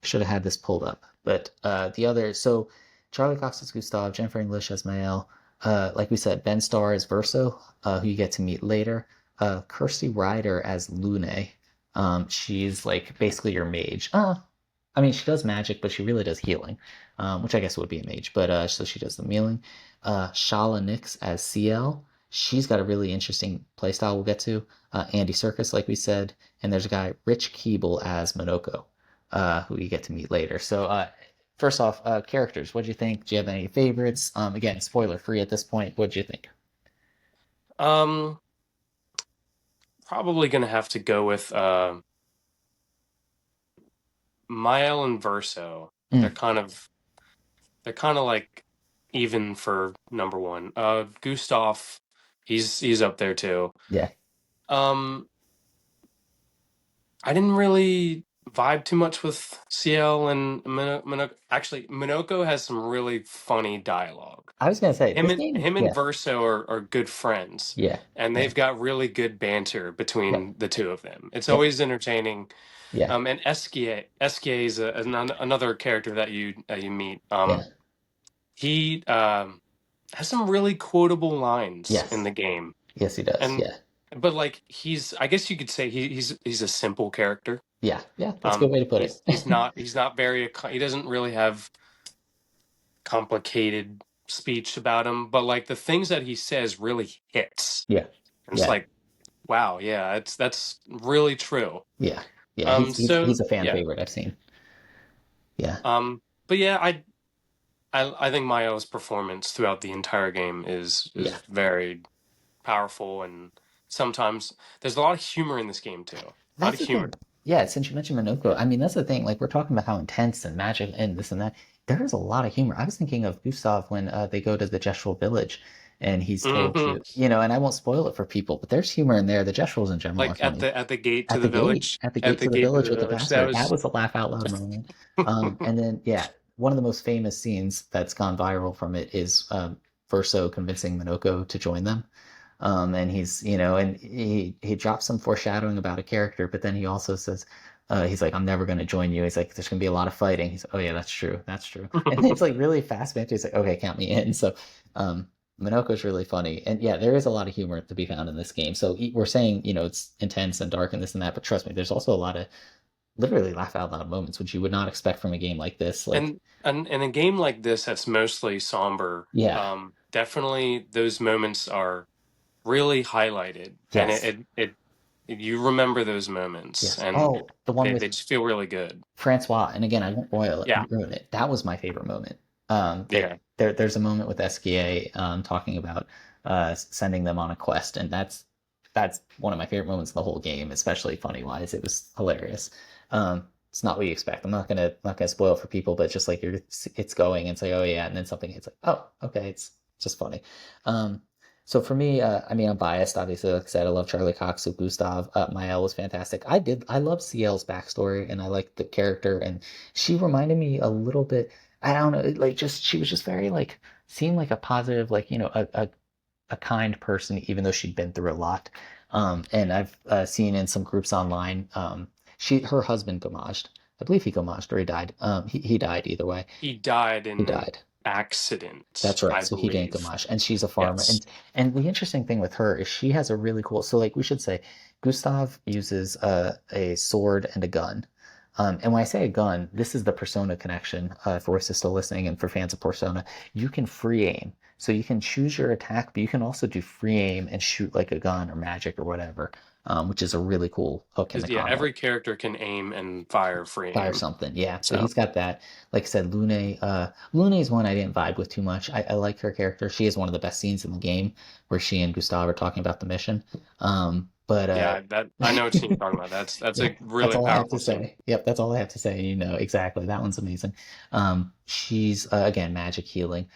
I should have had this pulled up. But the other, so Charlie Cox as Gustav, Jennifer English as Mael. Like we said, Ben Starr as Verso, who you get to meet later. Kirsty Ryder as Lune. She's like basically your mage. I mean, she does magic, but she really does healing, which I guess would be a mage. But so she does the healing. Shala Nix as CL. She's got a really interesting playstyle we'll get to. Andy Serkis, like we said, and there's a guy Rich Keeble as Monoko, who you get to meet later. So first off, characters. What do you think? Do you have any favorites? Again, spoiler free at this point. What do you think? Um, Probably going to have to go with Mael and Verso. They're Mm, kind of they're kind of like even for number one. Gustav, he's up there too. yeah. Um, I didn't really vibe too much with CL and Minoko. Actually, Minoko has some really funny dialogue. I was gonna say Him this and game. him and Yeah, Verso are good friends, yeah, and yeah, they've got really good banter yep, between the two of them. It's yep, always entertaining. yeah, And Eskie is another character that you meet. yeah. He has some really quotable lines in Yes, the game, yes, he does. and Yeah, but like I guess you could say he's a simple character. yeah, yeah. That's a good way to put it. He's not very he doesn't really have complicated speech about him, but like the things that he says really hits. Yeah, And it's yeah, like, wow, yeah, that's really true. yeah, yeah. He's So a fan yeah. favorite. I've seen. Yeah, But yeah, I think Mayo's performance throughout the entire game yeah. is very powerful, and sometimes there's a lot of humor in this game too. A lot That's of the thing. humor. Yeah, since you mentioned Minoko, I mean that's the thing. Like we're talking about how intense and magic and this and that. There is a lot of humor. I was thinking of Gustav when they go to the Gestural village, and he's told Hmm. and I won't spoil it for people, but there's humor in there. The Gestuals in general are Like funny. at the gate to At the the gate, village, at the at gate the to the gate to village the with the village. That bastard. That was was a laugh out loud moment. And then yeah, one of the most famous scenes that's gone viral from it is Verso convincing Minoko to join them. And and he drops some foreshadowing about a character, but then he also says, he's like, I'm never going to join you. He's like, there's going to be a lot of fighting. He's like, oh yeah, that's true. That's true. And it's like really fast banter. He's like, okay, count me in. So, Minoko's really funny. And yeah, there is a lot of humor to be found in this game. So we're saying, it's intense and dark and this and that, but trust me, there's also a lot of literally laugh out loud moments, which you would not expect from a game like this. Like, and a game like this that's mostly somber, yeah, definitely those moments are really highlighted, and yes, you remember those moments, yes. and Oh, the one they with just feel really good. Francois, and again, I won't Yeah, ruin it. That was my favorite moment. yeah. There's a moment with SKA talking about sending them on a quest, and that's one of my favorite moments of the whole game, especially funny wise. It was hilarious. It's not what you expect. I'm not gonna spoil for people, but just like it's going and say, oh yeah, and then something it's like, oh okay, it's just funny. Um, so for me, I mean, I'm biased, obviously. Like I said, I love Charlie Cox, so Gustav. Mael was fantastic. I love CL's backstory, and I like the character, and she reminded me a little bit. I don't know, like just she was just very like seemed like a positive, like a kind person, even though she'd been through a lot. And I've seen in some groups online, her husband gamaged. I believe he gomaged or he died. He died either way. He died He in an died. accident, That's right. I So he didn't believe. gamache, and she's a farmer. Yes. And the interesting thing with her is she has a really cool. So like we should say, Gustav uses a sword and a gun. And when I say a gun, this is the Persona connection. For us still listening, and for fans of Persona, you can free aim. So you can choose your attack, but you can also do free aim and shoot like a gun or magic or whatever, which is a really cool hook in the Because yeah, combat. every character can aim and fire free Fire aim. something, yeah. So So he's got that. Like I said, Lune is one I didn't vibe with too much. I like her character. She is one of the best scenes in the game where she and Gustav are talking about the mission. But yeah, that I know what scene you're talking about. That's yeah, a that's really all I have to powerful scene. say. Yep, that's all I have to say. You know exactly. That one's amazing. She's again magic healing.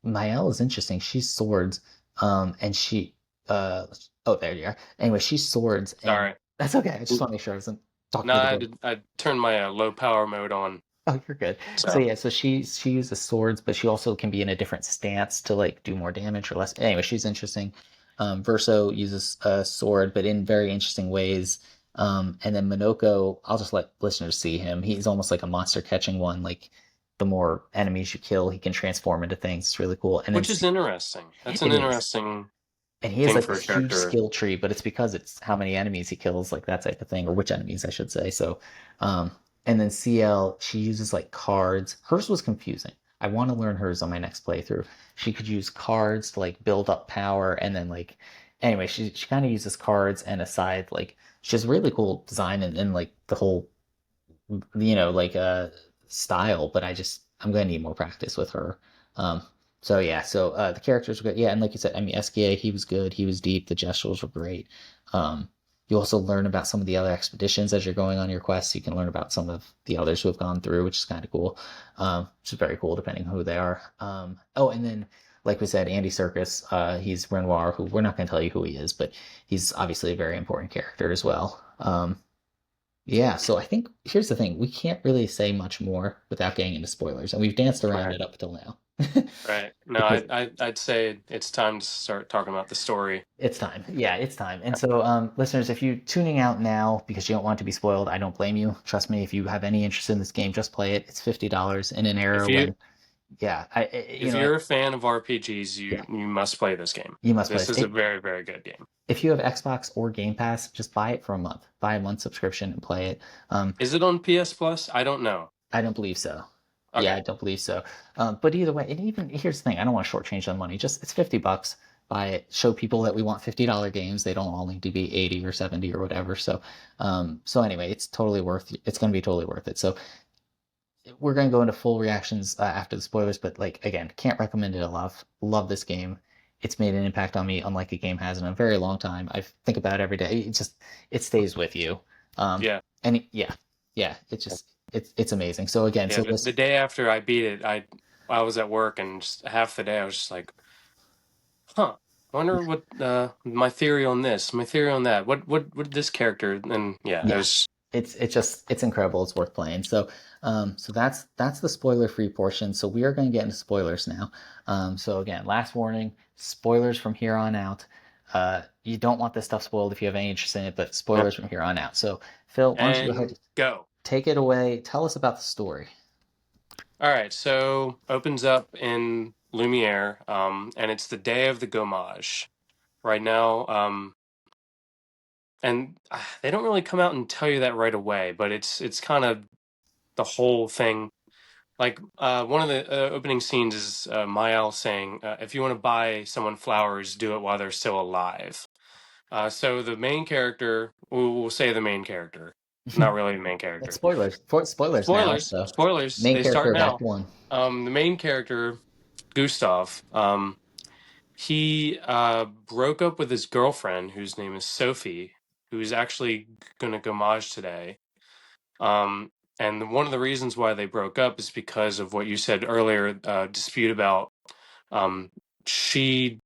Mael is interesting. She's swords. And she oh there you are. Anyway, she's swords, and Sorry. that's okay. I just want to make sure I wasn't talking No, through the book. I turned my low power mode on. Oh, you're good. So So yeah, so she uses swords, but she also can be in a different stance to like do more damage or less. Anyway, she's interesting. Verso uses a sword, but in very interesting ways. And then Minoko, I'll just let listeners see him. He's almost like a monster catching one. Like the more enemies you kill, he can transform into things. It's really cool. And then which is interesting. That's an it is. interesting And he has thing like for a this huge character. skill tree, but it's because it's how many enemies he kills, like that type of thing, or which enemies I should say. So, and then CL, she uses like cards. Hers was confusing. I want to learn hers on my next playthrough. She could use cards to like build up power, and then like, anyway, she kind of uses cards and a side like she has really cool design and like the whole like style, but I'm gonna need more practice with her. Um, so yeah, so the characters were good. Yeah, and like you said, I mean SKA, he was good, he was deep, the gestures were great. Um, you also learn about some of the other expeditions as you're going on your quests. You can learn about some of the others who have gone through, which is kind of cool. Which is very cool depending on who they are. Oh, and then like we said, Andy Serkis, he's Renoir, who we're not going to tell you who he is, but he's obviously a very important character as well. Yeah, so I think here's the thing. We can't really say much more without getting into spoilers, and we've danced around Right. it up till now. Right. No, Because I'd say it's time to start talking about the story. it's time. Yeah, it's time. And so, listeners, if you're tuning out now because you don't want to be spoiled, I don't blame you. Trust me, if you have any interest in this game, just play it. It's $50 in an If era you when, yeah, if you're a fan of RPGs, yeah, you must play this game. you must play This this. is a very, very good game. If you have Xbox or Game Pass, just buy it for a month. Buy a month subscription and play it. Is it on PS Plus? I don't know. I don't believe so. Yeah, I Okay. don't believe so. But either way, and even here's the thing: I don't want to shortchange on money. Just it's $50. Buy it. Show people that we want $50 games. They don't all need to be 80 or 70 or whatever. So, so anyway, it's totally worth. It's going to be totally worth it. So we're going to go into full reactions after the spoilers. But like again, can't recommend it enough. Love this game. It's made an impact on me, unlike a game has in a very long time. I think about it every day. It stays with you. Yeah. Yeah, yeah. It's amazing. So again, Yeah, so the this day after I beat it, I was at work and just half the day I was just like, huh, I wonder what my theory on this, my theory on that. What this character and yeah, it yeah, was it's incredible. It's worth playing. So so that's the spoiler free portion. So we are going to get into spoilers now. So again, last warning: spoilers from here on out. You don't want this stuff spoiled if you have any interest in it, but yeah. spoilers from here on out. So Phil, why don't you go And ahead, go. take it away? Tell us about the story. All right, so opens up in Lumiere, and it's the day of the Gommage right now. And they don't really come out and tell you that right away, but it's kind of the whole thing. Like one of the opening scenes is Mael saying, "If you want to buy someone flowers, do it while they're still alive." So the main character, we'll say the main character, not really the main It's character. spoilers. Spoilers now. Spoilers, So spoilers. main They character start of Act now. One. The main character, Gustav, he broke up with his girlfriend, whose name is Sophie, who's actually going to Gamage today. Um, and one of the reasons why they broke up is because of what you said earlier, dispute about um, she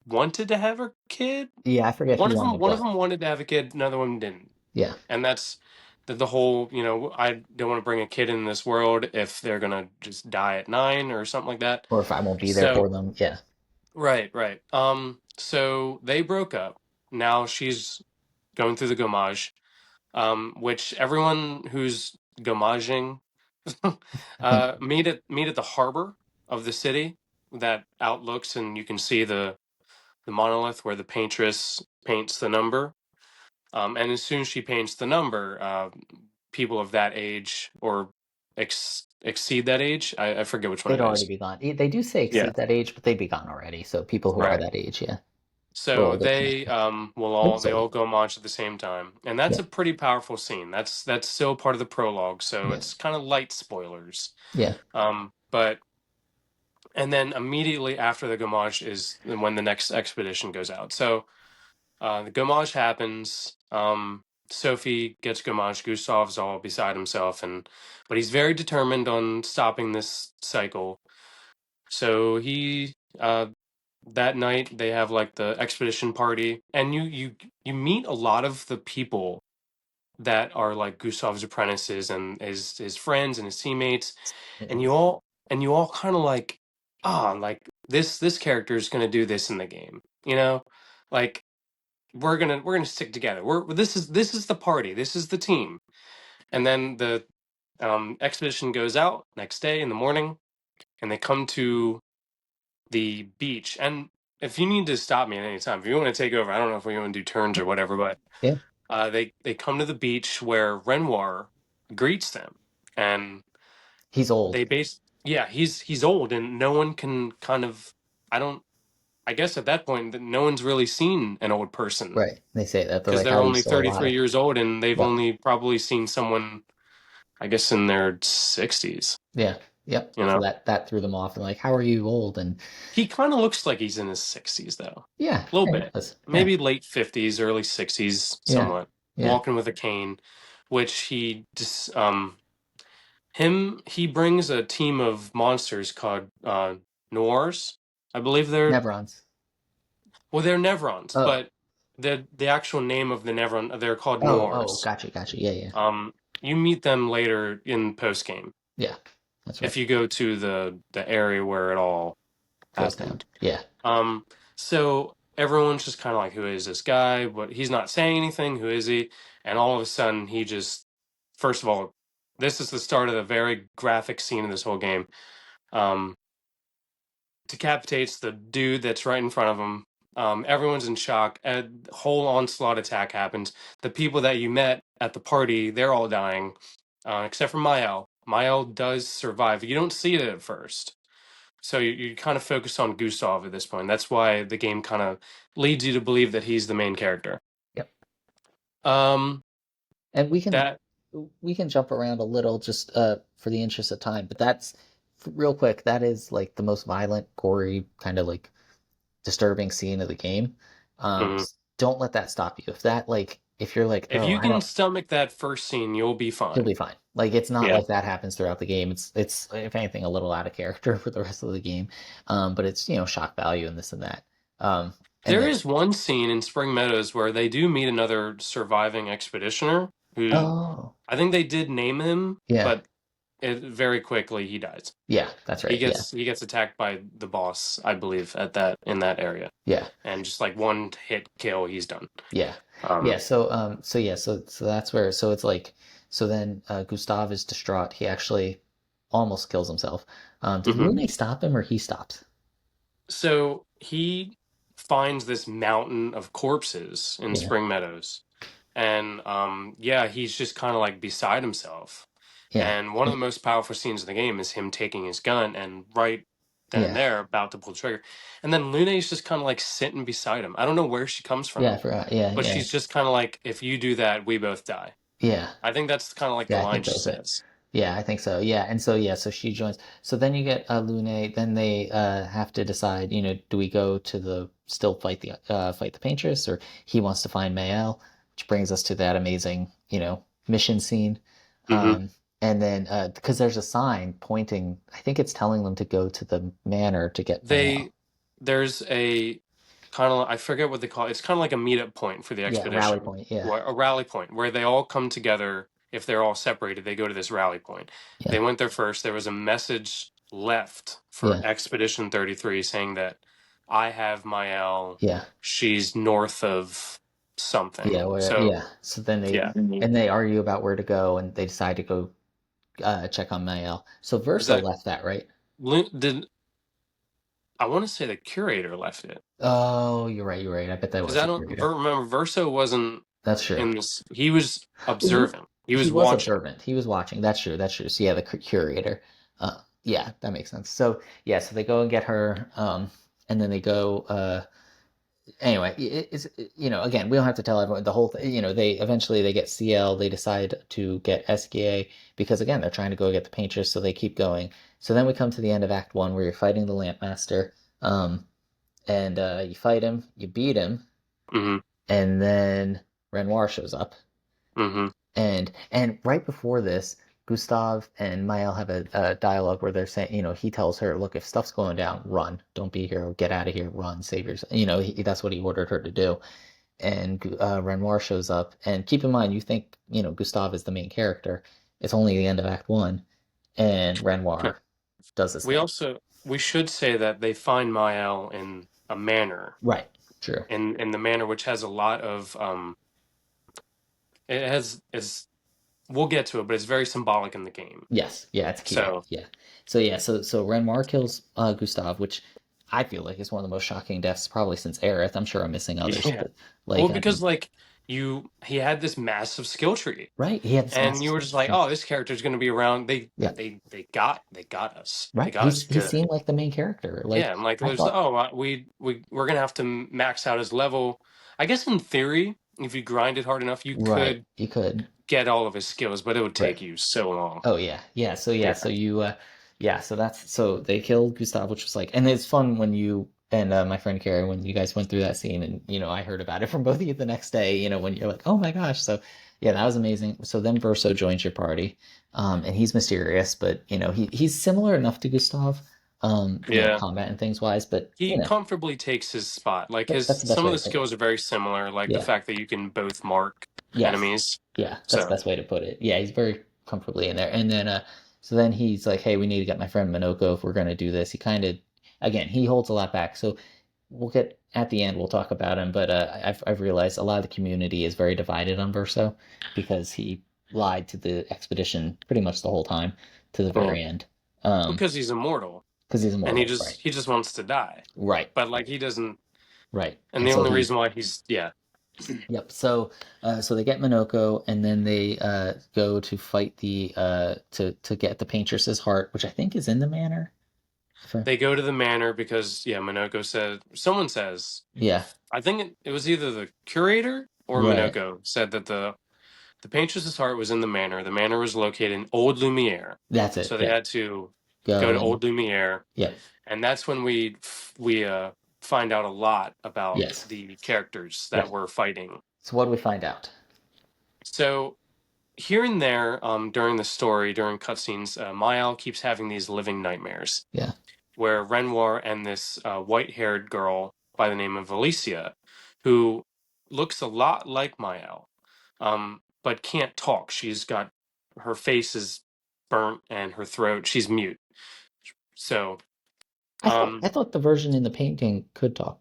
wanted to have her kid. Yeah, I forget who won it, One of but them wanted to have a kid, another one didn't. yeah. And that's the whole, I don't want to bring a kid in this world if they're gonna just die at 9 or something like that. Or if I won't be there So for them, yeah. right, right. So they broke up. Now she's going through the Gommage. which everyone who's gomaging meet at the harbor of the city that outlooks, and you can see the monolith where the paintress paints the number. And as soon as she paints the number, people of that age or exceed that age, I forget which one They'd it already is. be gone. They do say Yeah, exceed that age, but they'd be gone already. So people who are right. that age, yeah, or So older, they maybe they older. all go march at the same time, and that's Yeah, a pretty powerful scene. That's still part of the prologue, so yeah, it's kind of light spoilers. yeah. But and then immediately after the Gomage is when the next expedition goes out. So the Gomage happens. Sophie gets Gomage. Gustav's all beside himself, and but he's very determined on stopping this cycle. So he that night they have like the expedition party, and you meet a lot of the people that are like Gustav's apprentices and his friends and his teammates, and Yes. you all kind of like, like this character is going to do this in the game, you know, like we're gonna stick together. This is the party. This is the team. And then the expedition goes out next day in the morning, and they come to the beach. And if you need to stop me at any time, if you want to take over, I don't know if we want to do turns or whatever, but Yeah, they come to the beach where Renoir greets them, and he's old, they base yeah he's old, and no one can kind of I don't I guess at that point that no one's really seen an old person right? They say that they're because like, they're how are you only still 33 alive? years old, and they've Yep, only probably seen someone, I guess, in their 60s. yeah, yep. You So know, that threw them off, and like, how are you old? And he kind of looks like he's in his 60s, though. yeah, A little yeah, he bit. does. Yeah, Maybe late 50s, early 60s, yeah, somewhat. yeah. Walking with a cane, which he just, he brings a team of monsters called Noirs. I believe Nevrons. they're Nevrons, Oh, but the actual name of the Nevron, they're called oh, Noirs. gotcha, gotcha. Yeah, yeah, You meet them later in post game yeah. That's right. if you go to the area where it all Goes down. happened. Yeah, Um, so everyone's just kind of like, who is this guy? But he's not saying anything. Who is he? And all of a sudden, he just, first of all, this is the start of the very graphic scene of this whole game. Um, decapitates the dude that's right in front of him. Everyone's in shock. A whole onslaught attack happens. The people that you met at the party, they're all dying, except for Mael. Mael does survive. You don't see it at first. So you kind of focus on Gustav at this point. That's why the game kind of leads you to believe that he's the main character. yep. Um, And that we can jump around a little just for the interest of time, but that's real quick. That is like the most violent, gory, kind of like disturbing scene of the game. mhm. Don't let that stop you. If that like if you're like, If oh, you I can don't, stomach that first scene, you'll be you'll fine. be fine. Like it's not Yeah. like that happens throughout the game. It's if anything a little out of character for the rest of the game. But it's shock value and this and that. Um, and There then is one scene in Spring Meadows where they do meet another surviving expeditioner who oh I think they did name him, yeah but very quickly he dies. yeah that's He right yeah gets attacked by the boss, I believe, at that in that area, yeah and just like one hit kill, he's done. yeah yeah. Um, So yeah so that's where so it's like so then Gustav is distraught. He actually almost kills himself. Does mhm. Lune stop him or he stops? So he finds this mountain of corpses in Yeah Spring Meadows, and yeah, he's just kind of like beside himself. yeah And one of the most powerful scenes of the game is him taking his gun and right then and yeah there about to pull the trigger. And then Lune's just kind of like sitting beside him. I don't know where she comes yeah I from, forgot yeah but yeah she's just kind of like, if you do that, we both die. yeah I think that's kind of like the yeah I line think that she was it. says. Yeah, I think so. Yeah, and so yeah, so she joins. So then you get Lune. Then they have to decide. Do we go to the still fight the Paintress, or he wants to find Mael, which brings us to that amazing mission scene. Hmm. And then because there's a sign pointing, I think it's telling them to go to the manor to get Mael. They there's a kind of, I forget what they call it. It's kind of like a meetup point for the Yeah, rally expedition, point. Yeah, where a rally point where they all come together. If they're all separated, they go to this rally point. They yeah, went there first. There was a message left for yeah, Expedition 33 saying that I have Mael. yeah, She's north of something. Yeah, where So yeah. So then they yeah, and they argue about where to go, and they decide to go check on Mael. So was Versa that left that, right? did I want to say the curator left it Oh, you're right. You're right. I bet that because was I the don't curator. remember Verso wasn't That's true. in this. He was Well, observing. He he was was watching. observant. He was watching. That's true. That's true. So yeah, the curator. Yeah, that makes sense. So yeah, so they go and get her, and then they go. Anyway, it's again, we don't have to tell everyone the whole thing. They eventually they get CL. They decide to get SKA because again, they're trying to go get the painters, so they keep going. So then we come to the end of Act One where you're fighting the Lampmaster, and you fight him, you beat him, Hmm. and then Renoir shows up. Hmm. And right before this, Gustav and Mael have a dialogue where they're saying, he tells her, look, if stuff's going down, run. Don't be here. Get out of here. Run. Save yourself. That's what he ordered her to do. And Renoir shows up. And keep in mind, you think, Gustav is the main character. It's only the end of Act One. And Renoir does this We thing. also we should say that they find Mael in a manor, Right. True. in the manor which has a lot of it has it's we'll get to it, but it's very symbolic in the game. Yes, yeah, it's key. So Yeah. So Renoir kills Gustav, which I feel like is one of the most shocking deaths probably since Aerith. I'm sure I'm missing others, yeah. but Well, like because like he had this massive skill tree. right, he had this And massive you were just like, skill. oh, this character's going to be around. Yeah, They got us. They right. got us He good. seemed like the main character. Yeah, Like and like I there's thought, oh we're gonna have to max out his level. I guess in theory, if you grinded hard enough, you right, could you could. get all of his skills, but it would Right. take you so long. Oh yeah, yeah. So yeah, Yeah, so you so they killed Gustav, which was like, and it's fun when you and my friend Karen when you guys went through that scene, and I heard about it from both of you the next day. When you're like, oh my gosh. So yeah, that was amazing. So then Verso joins your party, and he's mysterious, but he's similar enough to Gustav, yeah. combat and things wise, but He comfortably takes his spot. Like that's his the best some way of to the put it. skills are very similar, like the Yeah. fact that you can both mark Yes. enemies. Yeah, that's the So best way to put it. Yeah, he's very comfortably in there. And then so then he's like, "Hey, we need to get my friend Minoko if we're going to do this." He kind of again, he holds a lot back. So we'll get at the end we'll talk about him, but I've realized a lot of the community is very divided on Verso because he lied to the expedition pretty much the whole time to the well, very end. Um because he's immortal because he's and he immortal, right. just he just wants to die. Right. But like he doesn't Right. and And the so only he reason why he's yeah. Yep. So they get Minoko, and then they go to fight the to get the Paintress's heart, which I think is in the manor. They go to the manor because yeah, Minoko said someone says Yeah. I think it was either the curator or Right. Minoko said that the Paintress's heart was in the manor. The manor was located in Old Lumiere, That's it. so they Yeah. had to go Go to and Old Lumiere, yep. and that's when we find out a lot about Yes. the characters that Right. we're fighting. So what do we find out? So here and there, during the story, during cutscenes, Mayal keeps having these living nightmares Yeah. where Renoir and this white-haired girl by the name of Alicia, who looks a lot like Mayal, but can't talk. She's got her face is burnt and her throat. She's mute. So, I um, thought the version in the painting could talk.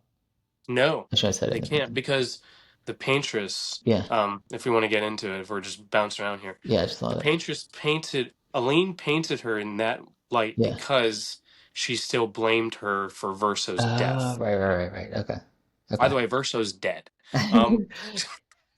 no, I should have said it they in the can't painting. because the paintress. Yeah. If we want to get into it, if we're just bouncing around here, Yeah. I just the thought it. paintress painted Aline painted her in that light Yeah. because she still blamed her for Verso's Oh, death. right. Okay. By Okay. the way, Verso's dead. Um,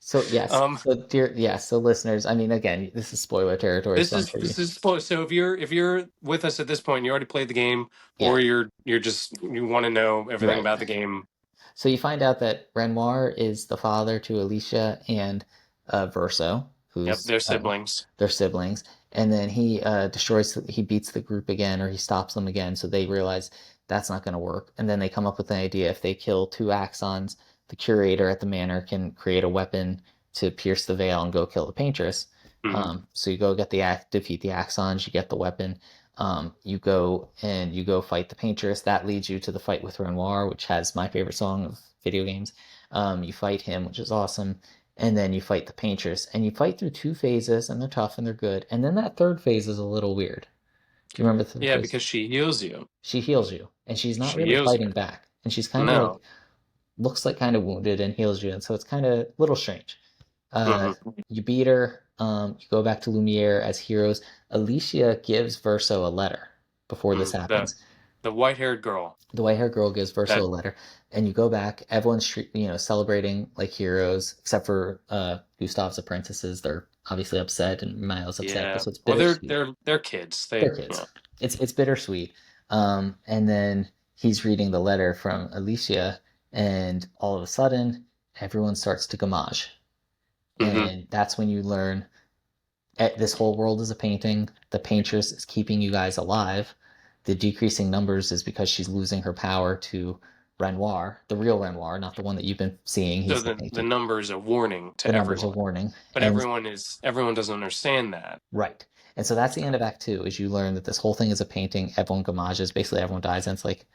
So yes, um, so listeners, I mean, again, this is spoiler territory, so I'm sure you, this is so if you're with us at this point, you already played the game, yeah, or you're just you want to know everything right. about the game. So you find out that Renoir is the father to Alicia and Verso, Yep, who's they're siblings. their siblings, and then he beats the group again, or he stops them again, so they realize that's not going to work, and then they come up with an idea: if they kill two Axons, the curator at the manor can create a weapon to pierce the veil and go kill the paintress. Mhm. So you go get defeat the Axons, you get the weapon. You go fight the paintress. That leads you to the fight with Renoir, which has my favorite song of video games. You fight him, which is awesome, and then you fight the paintress, and you fight through two phases, and they're tough and they're good. And then that third phase is a little weird. Do you remember the third Yeah, phase? because she heals you. She heals you, and she's not She really heals you. fighting back, and she's kind of like No. looks like kind of wounded and heals you, and so it's kind of a little strange. Hmm. You beat her. You go back to Lumiere as heroes. Alicia gives Verso a letter before this Mm, the happens. the white-haired girl. The white-haired girl gives Verso a That letter, and you go back. Everyone's celebrating like heroes, except for Gustav's apprentices. They're obviously upset, and Miles upset, yeah. so it's Well, they're bittersweet. they're they're kids. They They're you know. kids. It's bittersweet. And then he's reading the letter from Alicia, and all of a sudden, everyone starts to gamage, Hmm. and that's when you learn this whole world is a painting. The paintress is keeping you guys alive. The decreasing numbers is because she's losing her power to Renoir, the real Renoir, not the one that you've been seeing. So He's the the painted. number is a warning The to numbers are everyone, warning. but And everyone doesn't understand that. right. And so that's the end So, of Act Two, is you learn that this whole thing is a painting. Everyone gamages. Basically, everyone dies. And it's like,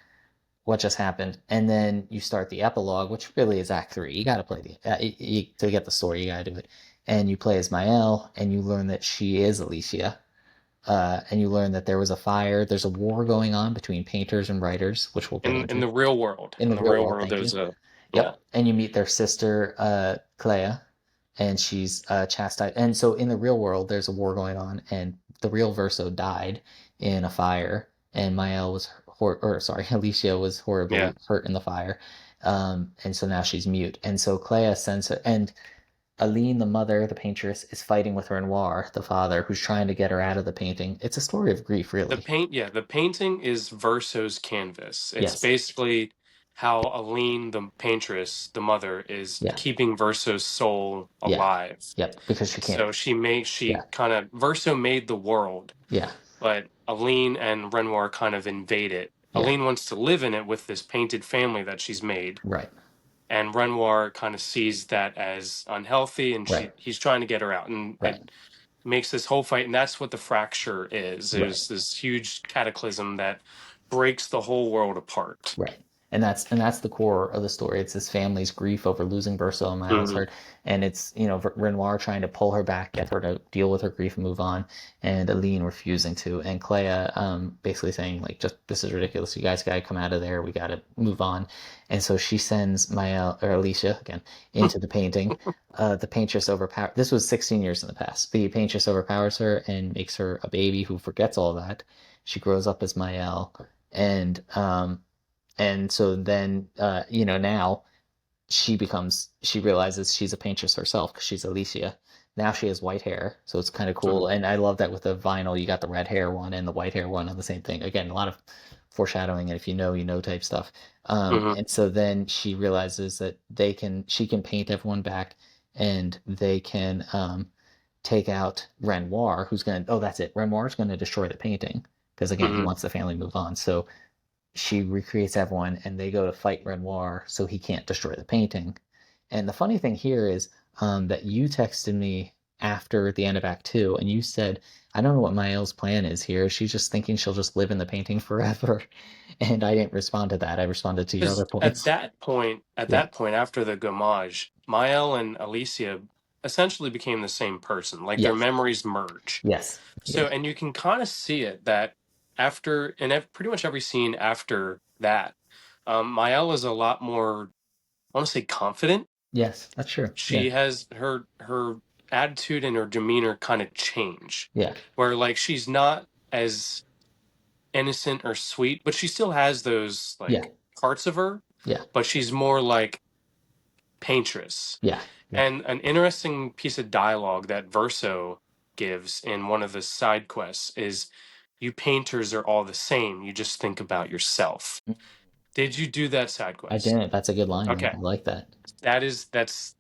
what just happened? And then you start the epilogue, which really is Act Three. You got to play to get the story. You got to do it. And you play as Mael, and you learn that she is Alicia, and you learn that there was a fire. There's a war going on between painters and writers, which we'll get in into the real world, in in the the real real world. world, Thank you. there's a yeah. Yep. And you meet their sister, Clea, and she's chastised. And so in the real world, there's a war going on, and the real Verso died in a fire, and Mael was, or sorry, Alicia was Yeah. horribly hurt in the fire. And so now she's mute. And so Clea sends her, and Aline, the mother, the paintress, is fighting with Renoir, the father, who's trying to get her out of the painting. It's a story of grief, really. The painting is Verso's canvas. It's Yes. basically how Aline, the paintress, the mother, is Yeah. keeping Verso's soul Yeah. alive. Yep. Because she can't. So Yeah. she kind of Verso made the world, Yeah. but Aline and Renoir kind of invade it. Yeah. Aline wants to live in it with this painted family that she's made, Right. and Renoir kind of sees that as unhealthy, and Right. he's trying to get her out, and Right. it makes this whole fight, and that's what the fracture is. Right. There's this huge cataclysm that breaks the whole world apart. Right. And that's the core of the story. It's this family's grief over losing Verso and Miles Hmm. Hurt, and it's Renoir trying to pull her back, get her to deal with her grief and move on, and Aline refusing to, and Clea basically saying like, just this is ridiculous. You guys gotta come out of there. We gotta move on, and so she sends Mael or Alicia again into the painting. The paintress overpower. This was 16 years in the past. The paintress overpowers her and makes her a baby who forgets all that. She grows up as Mael, and so then, now she realizes she's a paintress herself because she's Alicia. Now she has white hair, so it's kind of cool. Hmm. And I love that with the vinyl, you got the red hair one and the white hair one on the same thing. Again, a lot of foreshadowing, and if you know, you know type stuff. Hmm. And so then she realizes that she can paint everyone back, and they can take out Renoir, oh, that's it. Renoir's gonna destroy the painting because again, he Hmm. wants the family to move on. So she recreates everyone and they go to fight Renoir so he can't destroy the painting. And the funny thing here is that you texted me after the end of Act Two and you said, I don't know what Mael's plan is here. She's just thinking she'll just live in the painting forever. And I didn't respond to that. I responded to your other Because points. at Yeah. that point, after the Gamage, Mael and Alicia essentially became the same person. Like their Yes. memories merge. Yes. So, Yeah. and you can kind of see it that after, pretty much every scene after that, Mael is a lot more, I want to say, confident. Yes. That's true. Yeah. She has her attitude and her demeanor kind of change, Yeah. where like she's not as innocent or sweet, but she still has those Yeah. like parts of her, Yeah. but she's more like paintress. Yeah. Yeah. And an interesting piece of dialogue that Verso gives in one of the side quests is, you painters are all the same. You just think about yourself. Did you do that side I quest? didn't. That's a good line though. Okay. I like that. That's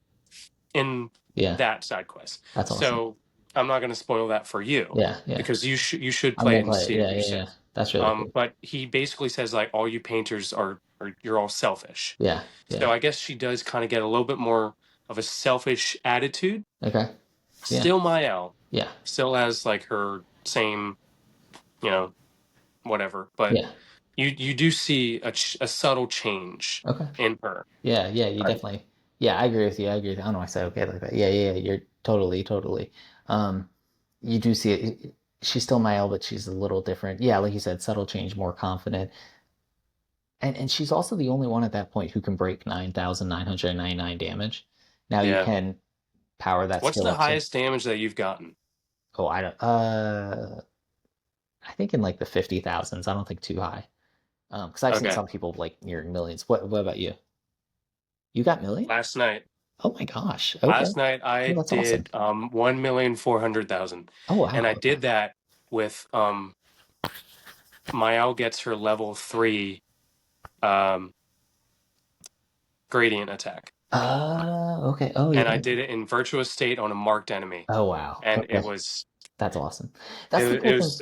in Yeah. that side quest. That's awesome. So I'm not going to spoil that for you Yeah. Yeah. because you should I'm play gonna it and play it. see it Yeah. Yeah. Yeah. yourself. That's really cool. But he basically says like all you painters are you're all selfish. Yeah. So Yeah. I guess she does kind of get a little bit more of a selfish attitude. Okay. Yeah. Still Mael, Yeah. still has like her same, you know, whatever. But Yeah. you do see a subtle change Okay. in her. Yeah. Yeah. You Right. definitely. Yeah. I agree with you. I agree with you. I don't know why I said okay like that. Yeah. Yeah. Yeah. You're totally, totally. Um, you do see it. She's still Mael, but she's a little different. Yeah. Like you said, subtle change, more confident. and she's also the only one at that point who can break 9,999 damage. Now you Yeah. can power that What's skill the up to, highest damage that you've gotten? oh, I think in like the 50,000s. I don't think too high. Because I've seen Okay. some people like nearing millions. What about you? You got million? Last night. Oh my gosh. Okay. Last night Oh, I that's awesome. did 1,400,000. Oh And wow. I Okay. did that with Mael gets her level 3 um gradient attack. Okay. Oh And I yeah. did it in virtuous state on a marked enemy. Oh wow. And it Okay. was That's awesome. it, That's the cool it thing. was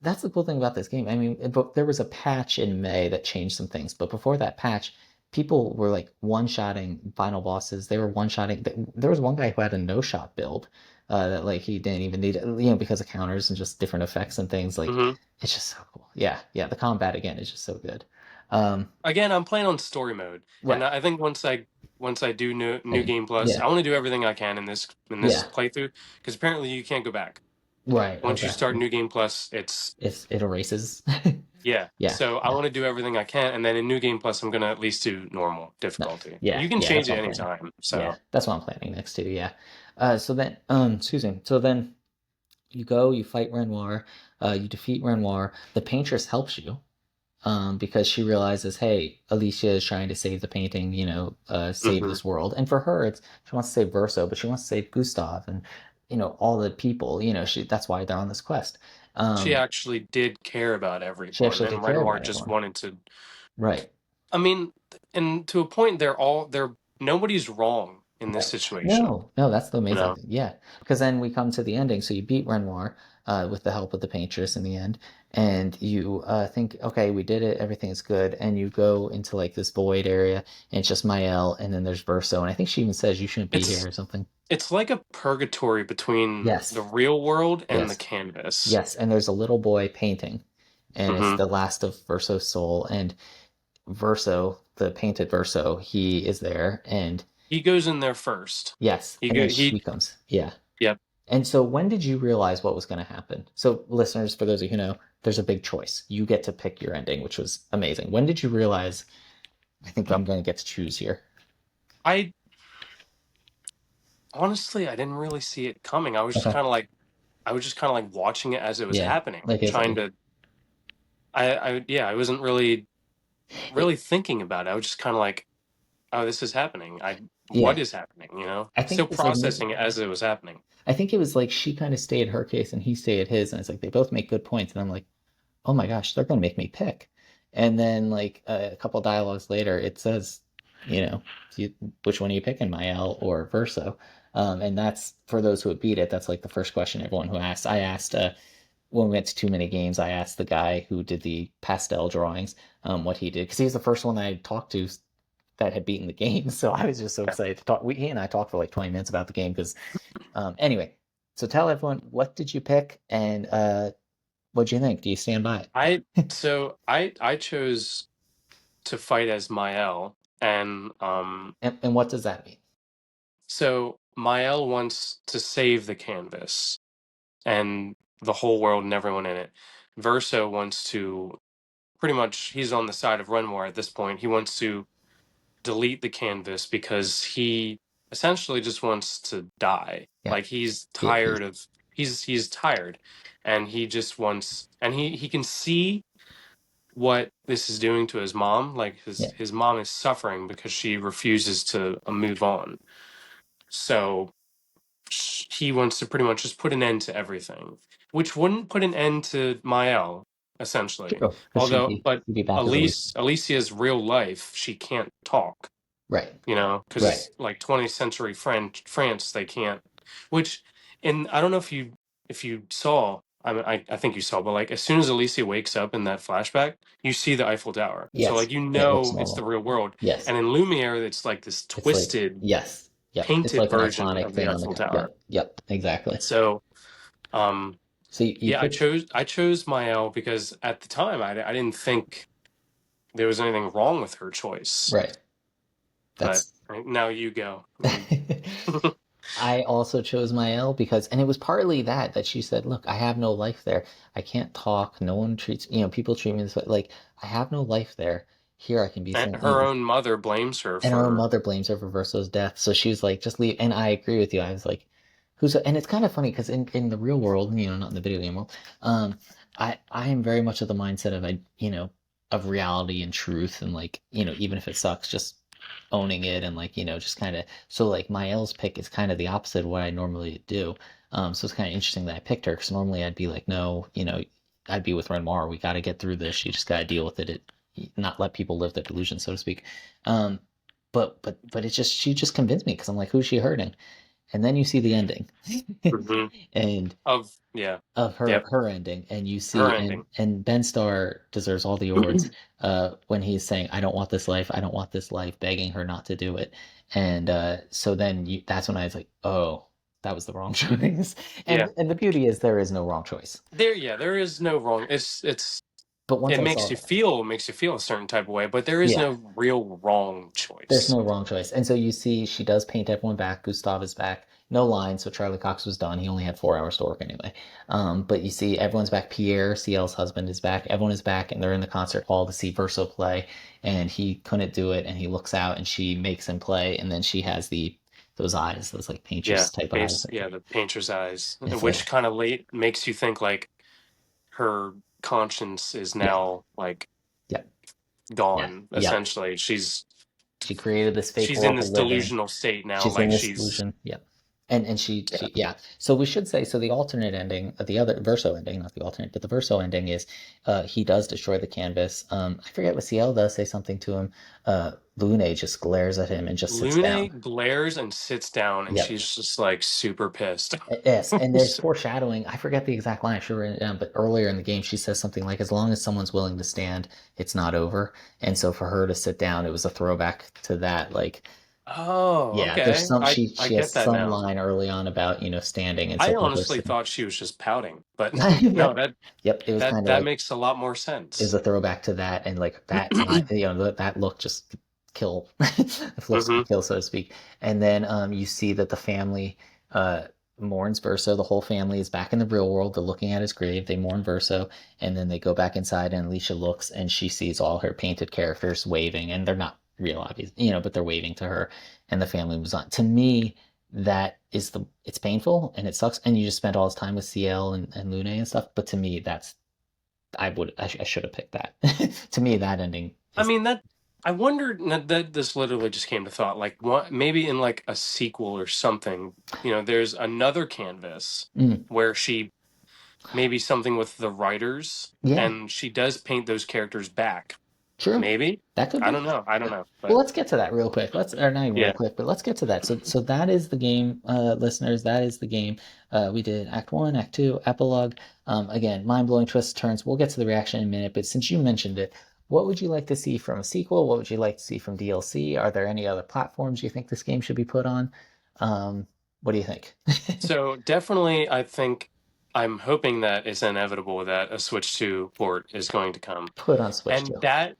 That's the cool thing about this game. I mean, but there was a patch in May that changed some things. But before that patch, people were like one-shotting final bosses. They were one-shotting. There was one guy who had a no-shot build that like he didn't even need it, because of counters and just different effects and things. Like Mhm. it's just so cool. Yeah, yeah. The combat again is just so good. Um, Again, I'm playing on story mode, and right. I think once I do new And game plus, yeah, I want to do everything I can in this yeah. playthrough because apparently you can't go back. Right. Once you Okay. start new game plus, it's It erases. yeah. Yeah. So I Yeah. want to do everything I can, and then in new game plus, I'm gonna at least do normal Nice. difficulty. Yeah. You can Yeah. That's change what it I'm planning. anytime. Yeah. So That's what I'm planning next too. Yeah. So then, excuse me. So then you go, you fight Renoir, you defeat Renoir. The paintress helps you, because she realizes, hey, Alicia is trying to save the painting, save mhm. this world. And for her, it's she wants to save Verso, but she wants to save Gustav and all the people. That's why they're on this quest. She Um, actually did care about she everyone, actually and did care Renoir about just everyone. wanted to. Right. I mean, and to a point, they're nobody's wrong in this Right. situation. No, no, that's the You amazing know, thing. Yeah, because then we come to the ending. So you beat Renoir with the help of the paintress in the end, and you think, okay, we did it. Everything is good. And you go into like this void area, and it's just Mael, and then there's Verso, and I think she even says you shouldn't be here it's or something. it's like a purgatory between the Yes, real world and the yes, canvas. yes. And there's a little boy painting, and it's Hmm. the last of Verso's soul, and Verso, the painted Verso, he is there, and He goes in there first. yes, He and go then he she comes. Yeah. Yep. And so when did you realize what was going to happen? So listeners, for those of you who know, there's a big choice. You get to pick your ending, which was amazing. When did you realize, I think I'm going to get to choose here? I honestly I didn't really see it coming. Okay. I was just kind of like watching it as it was Yeah. happening, Like it's trying to I wasn't really it, thinking about it. I was just kind of like, oh, this is happening. What yeah. is happening, you know? I think Still it was like processing it as it was happening. I think it was like she kind of stayed her case and he stayed his, and it's like they both make good points, and I'm like, oh my gosh, they're going to make me pick. And then like a couple dialogues later, it says, you know, you, which one are you picking, Mael or Verso? And that's for those who have beat it. That's like the first question everyone who asked. I asked when we went to too many games. I asked the guy who did the pastel drawings what he did because he's the first one I talked to that had beaten the game. So I was just so excited to talk. He and I talked for like 20 minutes about the game because anyway. So tell everyone what did you pick and what do you think? Do you stand by I it? so I chose to fight as Mael, and And what does that mean? so Mael wants to save the canvas and the whole world and everyone in it. Verso wants to pretty much he's on the side of Renoir at this point. He wants to delete the canvas because he essentially just wants to die. Yeah. Like he's He tired of he's tired, and he just wants and he can see what this is doing to his mom. Like yeah. his mom is suffering because she refuses to move on. So he wants to pretty much just put an end to everything, which wouldn't put an end to Mael, essentially. True. Because Although, but she'd be back as Elise. Alicia's real life, she can't talk, Right. you know, Right. because like 20th century France, they can't. Which, and I don't know if you saw. I think you saw, but like as soon as Alicia wakes up in that flashback, you see the Eiffel Tower. So Yes. like you It looks know it's the normal. real world. Yes. And in Lumiere, it's like this It's like twisted, yes. Yep. It's painted like an version iconic of the thing on the Eiffel Tower. yep. Yep. Exactly. So um, So you yeah, picked I chose Mael because at the time I didn't think there was anything wrong with her choice. right. But That's now you go. You I also chose my L because, and it was partly that she said, "Look, I have no life there. I can't talk. No one treats, people treat me this way. Like I have no life there. here I can be And so, her own mother blames her and her own for. mother blames her for Verso's death. So she was like, just leave. And I agree with you. I was like, who's, and it's kind of funny because in the real world, not in the video game world, um, I am very much of the mindset of, of reality and truth. And like, even if it sucks, just owning it and like, just kind of, so like my L's pick is kind of the opposite of what I normally do. So it's kind of interesting that I picked her because normally I'd be like, no, I'd be with Renmar. We got to get through this. You just got to deal with it. Not let people live the delusion, so to speak. Um, but it's just she just convinced me because I'm like, who's she hurting? And then you see the ending, Mhm. and Of yeah, of her yep, her ending, and you her see, and ending. Ben Starr deserves all the awards. When he's saying, "I don't want this life, I don't want this life," begging her not to do it, and so then that's when I was like, oh, that was the wrong choice. Yeah, And the beauty is there is no wrong choice. there is no wrong. But once It I saw that, makes you feel a certain type of way, but there is yeah, no real wrong there's choice. no wrong choice. And so you see, she does paint everyone back. Gustav is back. No line, so Charlie Cox was done. He only had 4 hours to work anyway. But you see, everyone's back. Pierre, CL's husband, is back. Everyone is back, and they're in the concert hall to see Verso play. And he couldn't do it, and he looks out, and she makes him play. And then she has those eyes, those like Yeah, painter's type eyes. Like, the painter's eyes, it's which like, kind of late makes you think like her conscience is yeah, now like yeah, yeah, gone. yeah. Essentially, She created this fake she's in world to this live in. delusional state now. She's in Like this she's illusion. Yeah. And yeah, she yeah. So we should say so the alternate ending, the other Verso ending, not the alternate, but the Verso ending is he does destroy the canvas. I forget what CL does say something to him. Lune just glares at him and just sits down. Lune glares and sits down, and Yep. she's just like super pissed. Yes, and there's foreshadowing. I forget the exact line. I should have written it down, but earlier in the game, she says something like, "As long as someone's willing to stand, it's not over." And so for her to sit down, it was a throwback to that. Like, Oh, yeah, there's okay. some I she has get that some now. line early on about standing, and so I for her honestly sitting. thought she was just pouting, but no, Yep, yep. It was kind of that like makes a lot more it was sense. a throwback to that, and like that eye, that look just kill, the looks Hmm. could kill, so to speak. And then you see that the family uh mourns Verso. The whole family is back in the real world. They're looking at his grave. They mourn Verso, and then they go back inside, and Alicia looks, and she sees all her painted characters waving, and they're not real, obvious, but they're waving to her, and the family moves on. To me, that is it's painful and it sucks, and you just spent all this time with CL and Lune and stuff. But to me, I should have picked that. To me, that ending I is mean that I wondered that this literally just came to thought, like what maybe in like a sequel or something, there's another canvas mm, where she maybe something with the writers yeah, and she does paint those characters back. true. Maybe. That could I be. don't know. I don't Yeah. know. Well, But let's get to that real quick. Or not even real yeah. quick, but let's get to that. So that is the game, listeners. That is the game. We did Act One, Act Two, Epilogue. Again, mind-blowing twists, turns. We'll get to the reaction in a minute, but since you mentioned it, what would you like to see from a sequel? What would you like to see from DLC? Are there any other platforms you think this game should be put on? What do you think? So definitely I think I'm hoping that it's inevitable that a Switch 2 port is going to come. Put on Switch And too. that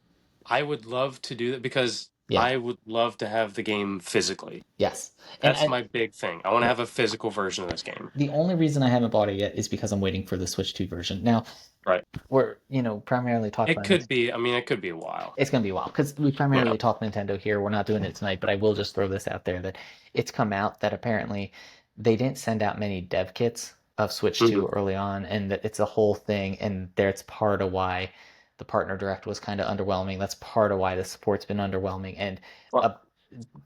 I would love to do that because Yeah. I would love to have the game physically. Yes. And That's my big thing. I want to yeah. have a physical version of this game. The only reason I haven't bought it yet is because I'm waiting for the Switch 2 version. Now, Right. we're, primarily talking It about could be, I mean, it could be a while. it's going to be a while because we Yeah. primarily talk Nintendo here. We're not doing it tonight, but I will just throw this out there that it's come out that apparently they didn't send out many dev kits of Switch Hmm. 2 early on, and that it's a whole thing. And that's part of why the partner direct was kind of underwhelming. That's part of why the support's been underwhelming. And Well, uh,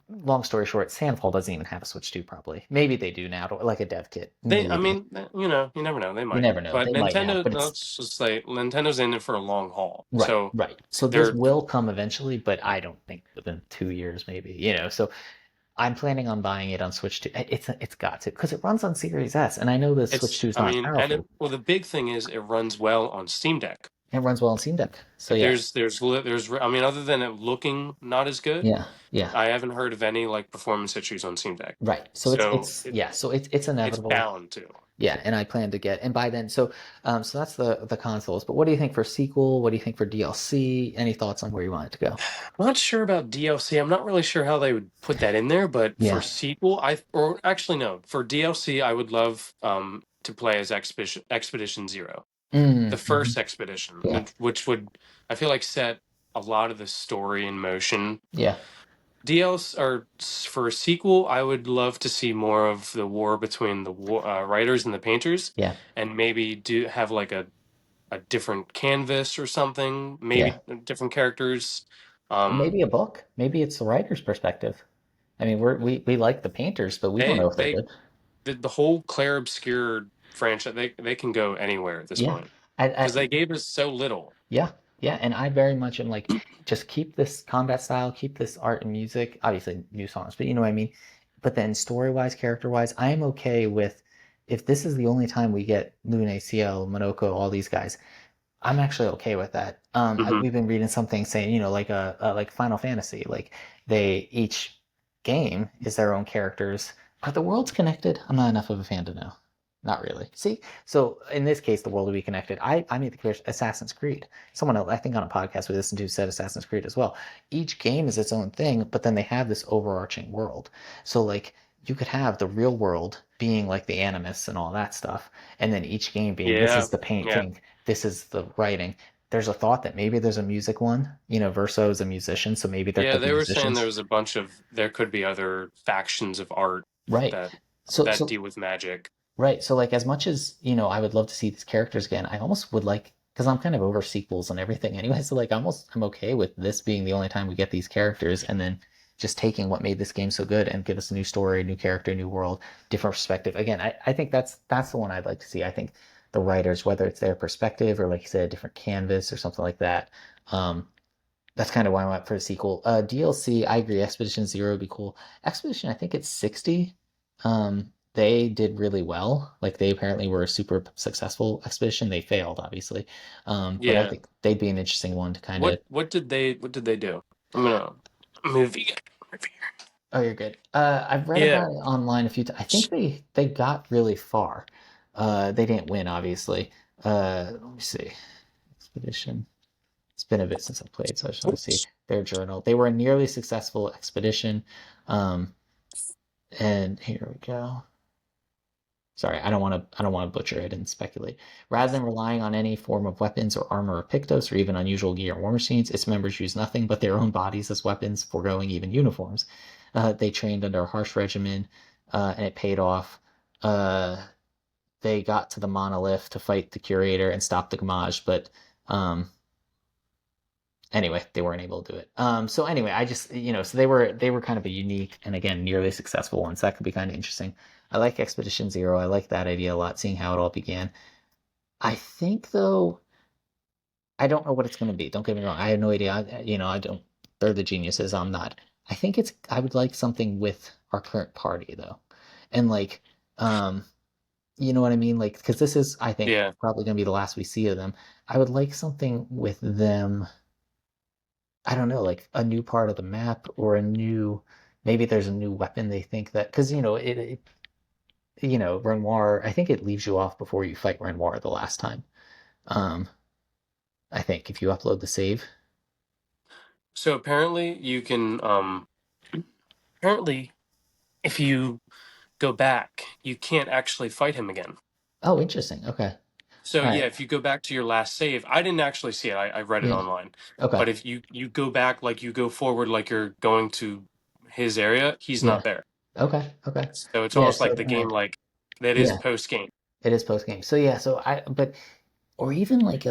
long story short, Sandfall doesn't even have a Switch 2 probably. Maybe they do now, like a dev kit. I Maybe. mean, you never know. They You might. never know. But They might now, Nintendo, but it's let's just say Nintendo's in it for a long haul. right, So right. So this they're, will come eventually, but I don't think within 2 years, maybe. So I'm planning on buying it on Switch 2. It's got to because it runs on Series S, and I know the Switch 2 is I not as mean, and powerful. well, the big thing is it runs well on Steam Deck. It runs well on Steam Deck. So Like yeah, I mean, other than it looking not as good, yeah, yeah. I haven't heard of any like performance issues on Steam Deck. Right. So So it's it's inevitable. bound to. Yeah, and I plan to get and by then so that's the consoles. But what do you think for sequel? What do you think for DLC? Any thoughts on where you want it to go? I'm not sure about DLC. I'm not really sure how they would put that in there, but for Yeah. sequel, or actually no, for DLC, I would love to play as Expedition Zero, the Mm-hmm. first expedition, Yeah. which would I feel like set. a lot of the story in motion. Yeah, DLC or for a sequel, I would love to see more of the war between the writers and the painters, yeah, and maybe do have like a different canvas or something, yeah. maybe different characters. Or Um, maybe a book. Maybe it's the writer's perspective. I mean, we like the painters, but we don't they know if they're they good. the whole Claire Obscure franchise, they can go anywhere at this Yeah, point because I they gave us so little. yeah, yeah, and I very much am like, just keep this combat style, keep this art and music, obviously new songs, but you know what I mean. But then story-wise, character-wise, I am okay with if this is the only time we get Lune, CL, Monoko, all these guys. I'm actually okay with that. Hmm. We've been reading something saying, like like Final Fantasy, like they each game is their own characters. Are the worlds connected? I'm not enough of a fan to know. Not really. See, so in this case, the world will be connected. I made the clear Assassin's Creed. Someone else, I think on a podcast we listened to said Assassin's Creed as well. Each game is its own thing, but then they have this overarching world. So like you could have the real world being like the animus and all that stuff, and then each game being this Yeah, is the yeah, painting, this is the writing. There's a thought that maybe there's a music one. Verso is a musician, so maybe there yeah. could be They were saying musicians. there was a bunch of there could be other factions of art Right. that So that so deal with magic. right. So like as much as, I would love to see these characters again, I almost would like because I'm kind of over sequels and everything anyway, so like I'm okay with this being the only time we get these characters and then just taking what made this game so good and give us a new story, new character, new world, different perspective. Again, I think that's the one I'd like to see. I think the writers, whether it's their perspective or like you said, a different canvas or something like that, um, that's kind of why I went for a sequel. DLC, I agree. Expedition Zero would be cool. Expedition, I think it's 60. They did really well. Like they apparently were a super successful expedition. They failed, obviously. But I Yeah. think they'd be an interesting one to kind of. What did they do? I'm gonna movie. Oh, you're good. I've read Yeah. about it online a few times. I think they got really far. They didn't win, obviously. Let me see. Expedition. It's been a bit since I played, so I just want to see their journal. They were a nearly successful expedition. Um, and here we go. Sorry, I don't want to butcher it and speculate. Rather than relying on any form of weapons or armor or Pictos or even unusual gear or war machines, its members used nothing but their own bodies as weapons, foregoing even uniforms. They trained under a harsh regimen, and it paid off. Uh, they got to the monolith to fight the curator and stop the Gamage, but um, anyway, they weren't able to do it. So anyway, I just so they were kind of a unique and again nearly successful one. So that could be kind of interesting. I like Expedition Zero. I like that idea a lot, seeing how it all began. I think though, I don't know what it's going to be. Don't get me wrong. I have no idea. I don't. They're the geniuses. I'm not. I think it's. I would like something with our current party though, and like, you know what I mean? Like, because this is, I think, Yeah. probably going to be the last we see of them. I would like something with them. I don't know, like a new part of the map or maybe there's a new weapon they think that, because Renoir, I think it leaves you off before you fight Renoir the last time. Um, I think if you upload the save. So apparently you can apparently if you go back, you can't actually fight him again. Oh, interesting. Okay. So All yeah, right. if you go back to your last save, I didn't actually see it. I read it Yeah. online. Okay. But if you go back like you go forward like you're going to his area, he's Yeah. not there. Okay. Okay. So it's Yeah. almost So like the then game like that is yeah, post game. it is post game. So yeah. Or even like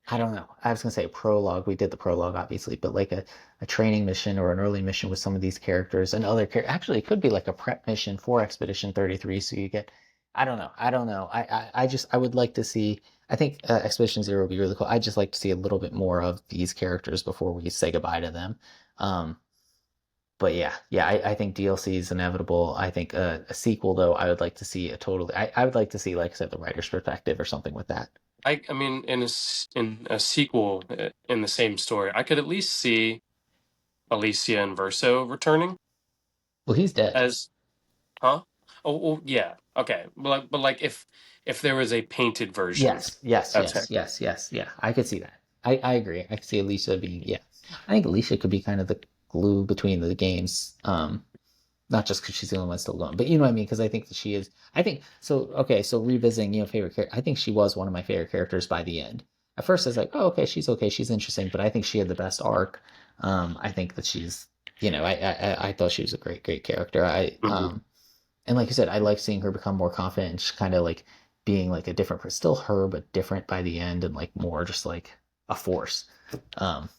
I don't know. I was gonna say a prologue. We did the prologue, obviously, but like a training mission or an early mission with some of these characters and other characters. Actually, it could be like a prep mission for Expedition 33. So you get, I don't know. I don't know. I would like to see. I think Expedition Zero would be really cool. I just like to see a little bit more of these characters before we say goodbye to them. Um, but yeah, yeah, I think DLC is inevitable. I think a sequel, though, I would like to see a totally. I would like to see, like I said, the writer's perspective or something with that. I mean in a sequel in the same story, I could at least see Alicia and Verso returning Well, he's dead. as huh? Oh yeah. Okay. But like if there was a painted version Yes, yes, of him. yes, yes, yes, yeah. I could see that. I agree. I could see Alicia being, yeah. I think Alicia could be kind of the glue between the games. Not just because she's the only one still going, but you know what I mean? Because I think that she is. I think so. Okay, so revisiting, favorite character. I think she was one of my favorite characters by the end. at first it's like, oh, okay, she's interesting, but I think she had the best arc. I think that she's, I thought she was a great character. Hmm. And like you said, I like seeing her become more confident and just kind of like being like a different, still her, but different by the end and like more just like a force. Um,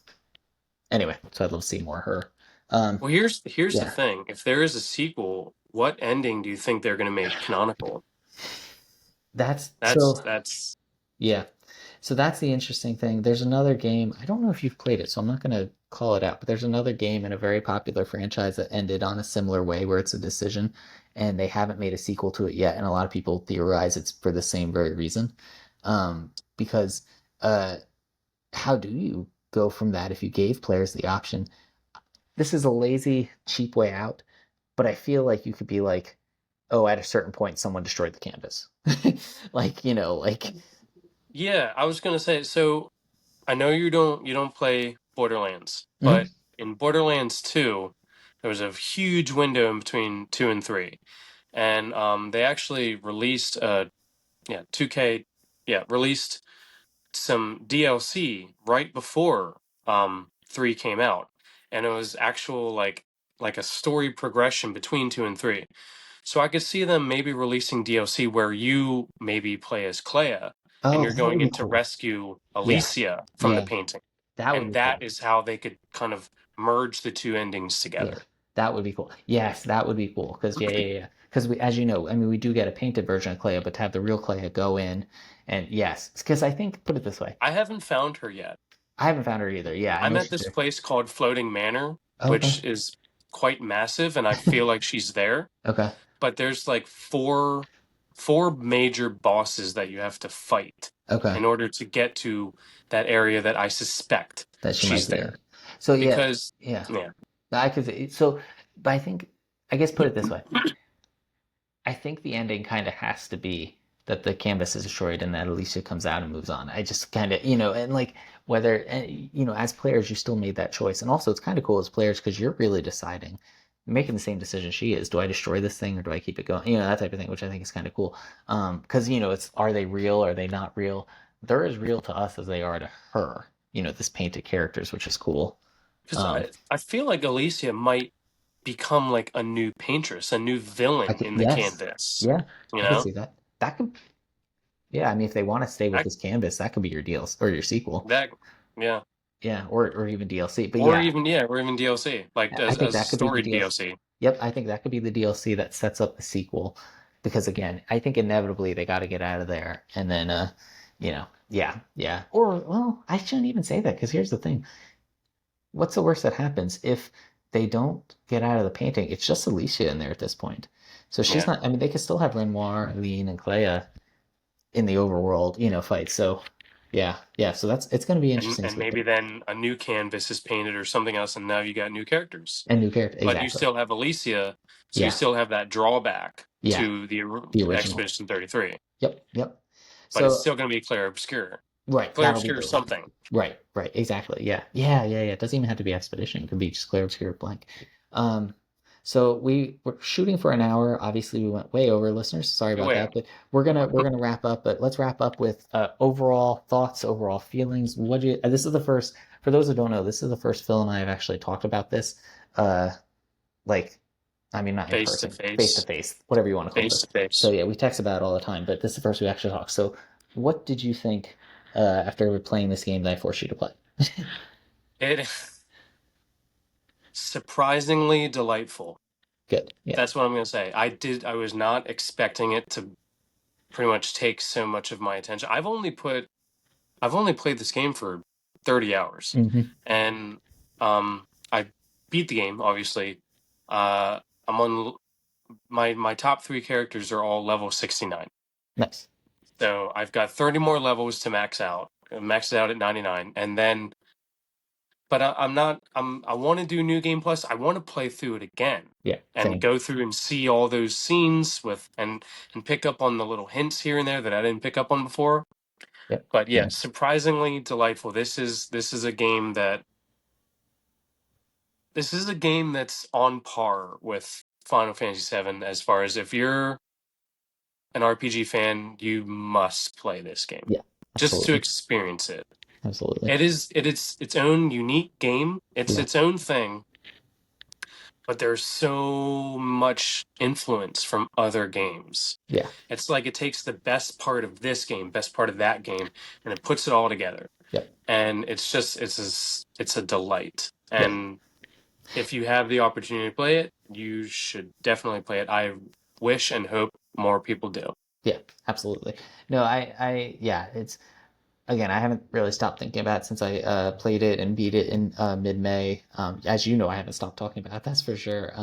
anyway, so I'd love to see more of her. Um, Well, here's the yeah, thing. If there is a sequel, what ending do you think they're going to make canonical? that's That's so. that's Yeah, so that's the interesting thing. There's another game. I don't know if you've played it, so I'm not going to call it out, but there's another game in a very popular franchise that ended on a similar way where it's a decision, and they haven't made a sequel to it yet. And a lot of people theorize it's for the same very reason. Because uh, how do you go from that if you gave players the option? This is a lazy, cheap way out, but I feel like you could be like, oh, at a certain point, someone destroyed the canvas. Like, yeah, I was going to say, so I know you don't play Borderlands, Mhm. but in Borderlands 2, there was a huge window in between 2 and 3. And they actually released 2K released some DLC right before 3 came out. And it was actual like a story progression between 2 and 3. So I could see them maybe releasing DLC where you maybe play as Clea and Oh, you're that would going be in to cool. rescue Yeah, Alicia from the yeah, painting. that would And be that cool. is how they could kind of merge the two endings Yeah, together. that would be cool. Yes, that would be cool. Because yeah. Because we, as you know, I mean, we do get a painted version of Clea, but to have the real Clea go in, and yes, because I think, put it this way, I haven't found her yet. I haven't found her either. Yeah, I I'm know at she's this there. place called Floating Manor, Okay, which is quite massive, and I feel like she's there. okay, But there's like four major bosses that you have to fight okay. in order to get to that area that I suspect That she might she's be in. there. So yeah, Because yeah. yeah, I could so, but I think, I guess put it this way. I think the ending kind of has to be that the canvas is destroyed and that Alicia comes out and moves on. I just kind of, and like whether, as players, you still made that choice. And also, it's kind of cool as players because you're really deciding, making the same decision she is. Do I destroy this thing or do I keep it going? That type of thing, which I think is kind of cool. Because, it's, are they real? Are they not real? They're as real to us as they are to her, this painted characters, which is cool. because Um, I feel like Alicia might become like a new paintress, a new I villain could, in the yes, canvas. yeah, You I could know see that. That could, yeah, I mean, if they want to stay with that this canvas, that could be your deals or your sequel. that yeah, Yeah, or even DLC. But or yeah, even yeah, or even DLC, like I think as a that could be the story DLC. DLC. Yep, I think that could be the DLC that sets up the sequel. Because again, I think inevitably they got to get out of there, and then yeah, yeah. Or well, I shouldn't even say that because here's the thing: what's the worst that happens if they don't get out of the painting? It's just Alicia in there at this point, so she's Yeah, not. I mean, they could still have Renoir, Aline, and Clea in the overworld, fight. So yeah, yeah. So it's going to be and interesting to and see what maybe they then a new canvas is painted or something else, and now you got new characters. and new character But you exactly. still have Alicia, so you Yeah, still have that drawback yeah. to the The original. Expedition 33. Yep, yep. But it's So still going to be Claire Obscure. right, Claire that'll be Obscure the is something. right, exactly. Yeah, yeah. It doesn't even have to be expedition. It could be just clear obscure blank. Um, so we were shooting for an hour. Obviously, we went way over, listeners. Sorry about Wait, that, but we're gonna wrap up. But let's wrap up with overall thoughts, overall feelings. What do you? This is the first. For those who don't know, this is the first Phil and I have actually talked about this. Uh, like, I mean, not in face to person, face to face, face, whatever you want to call face this. to So face. yeah, we text about it all the time, but this is the first we actually talked. So, what did you think after playing this game that I forced you to play? It surprisingly delightful. Good. Yeah. That's what I'm going to say. I was not expecting it to pretty much take so much of my attention. I've only played this game for 30 hours, Hmm. and I beat the game. Obviously, I'm on my top three characters are all level 69. Nice. So I've got 30 more levels to max out. Max it out at 99, and then but I'm not. I want to do New Game Plus. I want to play through it again Yeah. and Same. go through and see all those scenes with and pick up on the little hints here and there that I didn't pick up on before. Yep. But yeah, Same. surprisingly delightful. This is a game that's on par with Final Fantasy VII as far as if you're an RPG fan, you must play this game. Yeah. just to Absolutely. experience it. Absolutely. It is its own unique game. It's Yeah. its own thing, but there's so much influence from other games. Yeah. It's like it takes the best part of this game, best part of that game, and it puts it all together. Yep. And it's a delight. Yeah. And if you have the opportunity to play it, you should definitely play it. I wish and hope more people do. Yeah. Absolutely. No, yeah, it's again, I haven't really stopped thinking about it since I played it and beat it in mid-May. As you know, I haven't stopped talking about it, that's for sure.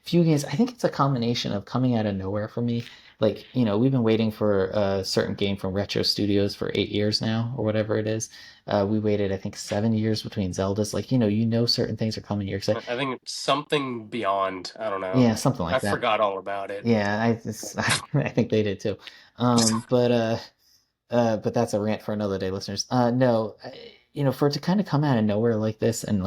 Few games, I think it's a combination of coming out of nowhere for me. Like, we've been waiting for a certain game from Retro Studios for 8 years now, or whatever it is. We waited, I think, 7 years between Zeldas. Like, certain things are coming. You're excited. I think it's something beyond. I don't know. Yeah, something I like that. forgot all about it. Yeah, I think they did too. But that's a rant for another day, listeners. No, for it to kind of come out of nowhere like this and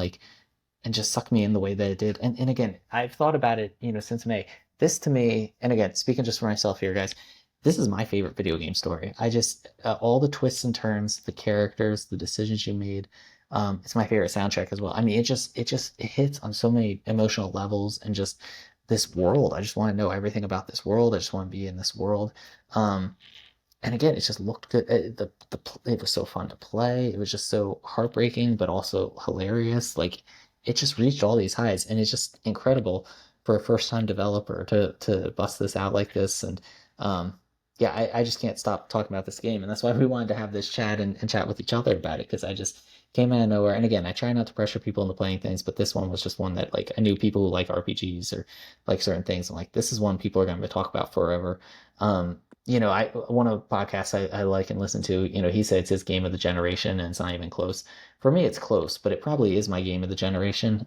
just suck me in the way that it did. And again, I've thought about it, since May. This to me, and again, speaking just for myself here, guys, this is my favorite video game story. I just all the twists and turns, the characters, the decisions you made. It's my favorite soundtrack as well. I mean, it hits on so many emotional levels and just this world. I just want to know everything about this world. I just want to be in this world. Um, and again, it just looked good. It was so fun to play. It was just so heartbreaking, but also hilarious. Like it just reached all these highs, and it's just incredible for a first time developer to bust this out like this. And um, yeah, I just can't stop talking about this game, and that's why we wanted to have this chat and chat with each other about it because I just came out of nowhere. And again, I try not to pressure people into playing things, but this one was just one that like I knew people who like RPGs or like certain things. I'm like, this is one people are going to talk about forever. I one of the podcasts I like and listen to, he said it's his game of the generation and it's not even close. For me, it's close, but it probably is my game of the generation.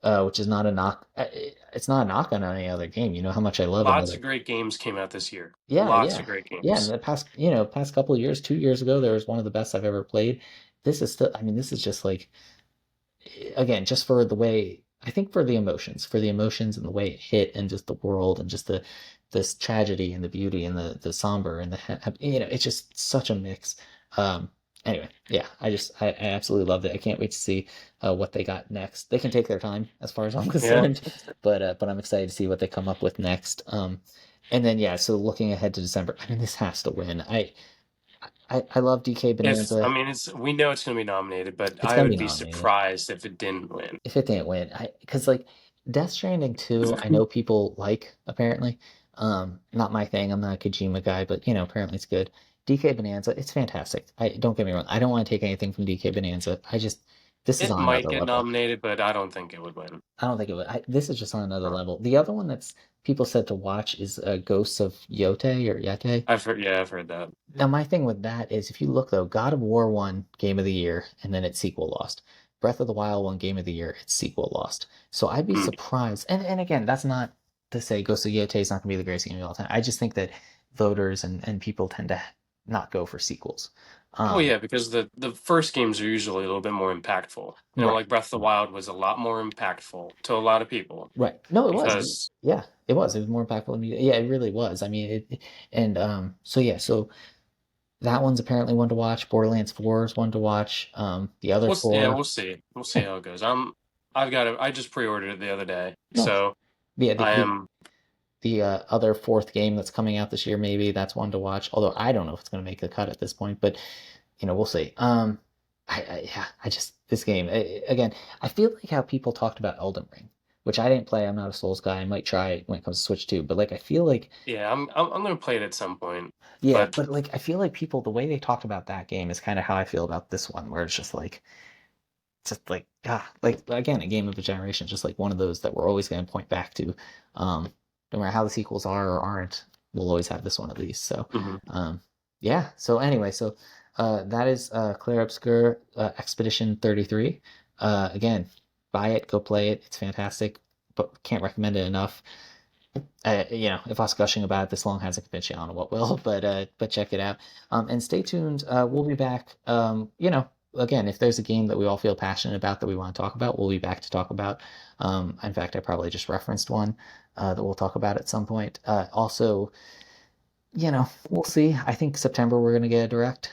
Which is not a knock. It's not a knock on any other game. You know how much I love Lots another. of great games came out this year. Yeah, Lots yeah, of great yeah. In games. the past couple of years, 2 years ago, there was one of the best I've ever played. This is still. I mean, this is just like again, just for the way I think for the emotions and the way it hit and just the world and just the this tragedy and the beauty and the somber and it's just such a mix. Um, anyway, yeah, I absolutely loved it. I can't wait to see what they got next. They can take their time as far as I'm Yeah. concerned, but I'm excited to see what they come up with next. And then yeah, so looking ahead to December, I mean, this has to win. I love DK If I Bonanza. mean it's we know it's going to be nominated, but It's I gonna be would be nominated. surprised if it didn't win. If it didn't win, I because like Death Stranding 2, I know people like apparently. Not my thing. I'm not a Kojima guy, but apparently it's good. DK Bonanza, it's fantastic. I don't get me wrong. I don't want to take anything from DK Bonanza. This is It on might another get level. nominated, but I don't think it would win. I don't think it would. This is just on another level. The other one that's people said to watch is Ghosts of Yote or Yate. I've heard that. Now, my thing with that is if you look though, God of War won Game of the Year and then its sequel lost. Breath of the Wild won Game of the Year, its sequel lost. So I'd be Hmm. surprised. And again, that's not to say Ghost of Yotei is not going to be the greatest game of all time. I just think that voters and people tend to not go for sequels. Well, Um, yeah, because the first games are usually a little bit more impactful. right, Like Breath of the Wild was a lot more impactful to a lot of people right. No, it was. because Yeah, it was. It was more impactful than me. Yeah, it really was. I mean, and so yeah, so that one's apparently one to watch. Borderlands 4 is one to watch. The other yeah, four, we'll see. We'll see how it goes. I just pre-ordered it the other day, no. so Yeah, I am. the other fourth game that's coming out this year, maybe that's one to watch. Although I don't know if it's going to make the cut at this point, but we'll see. Yeah, I just this game again. I feel like how people talked about Elden Ring, which I didn't play. I'm not a Souls guy. I might try it when it comes to Switch too. But like, I feel like Yeah, I'm gonna play it at some point, yeah, but but like, I feel like people the way they talked about that game is kind of how I feel about this one, where it's just like like again a game of a generation, just like one of those that we're always going to point back to. No matter how the sequels are or aren't, we'll always have this one of these. So mhm. um, yeah. So anyway, so that is Clair Obscur Expedition 33. Again, buy it, go play it. It's fantastic, but can't recommend it enough. If us gushing about it this long hasn't convinced you, I don't know what will, but check it out. And stay tuned. We'll be back. Again, if there's a game that we all feel passionate about that we want to talk about, we'll be back to talk about. In fact, I probably just referenced one that we'll talk about at some point. Also, we'll see. I think September we're gonna get a direct.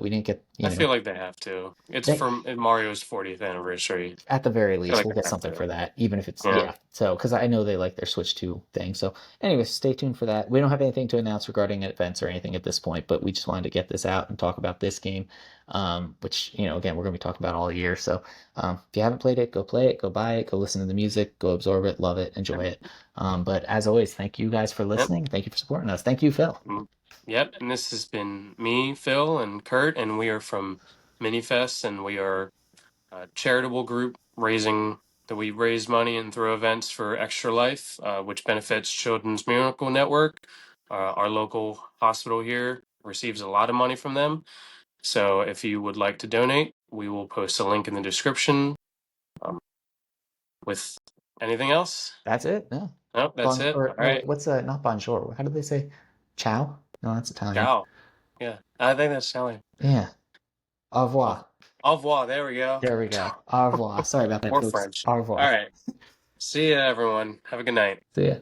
we didn't get, I feel like they have to. It's they from Mario's 40th anniversary. at the very I feel least, like we'll they get have something to. for that, even if it's, Yeah. yeah. So, because I know they like their Switch 2 thing. So, anyways, stay tuned for that. We don't have anything to announce regarding events or anything at this point, but we just wanted to get this out and talk about this game, which, again, we're going to be talking about all year. So, if you haven't played it, go play it, go buy it, go listen to the music, go absorb it, love it, enjoy it. But as always, thank you guys for Yep. listening. Thank you for supporting us. Thank you, Phil. Mm. Yep. And this has been me, Phil, and Kurt, and we are from Minifest, and we are a charitable group we raise money and throw events for Extra Life, which benefits Children's Miracle Network. Our local hospital here receives a lot of money from them. So if you would like to donate, we will post a link in the description. With anything else? That's it. No. Nope, that's Bon, it. All or right. what's not bonjour? How do they say ciao? No, that's Italian. Ciao. Yeah, I think that's telling. Yeah. Au Au revoir. au revoir. There we go. There we go. Au revoir. Sorry about that, More folks. French. Au All revoir. right. See ya, everyone. Have a good night. See ya.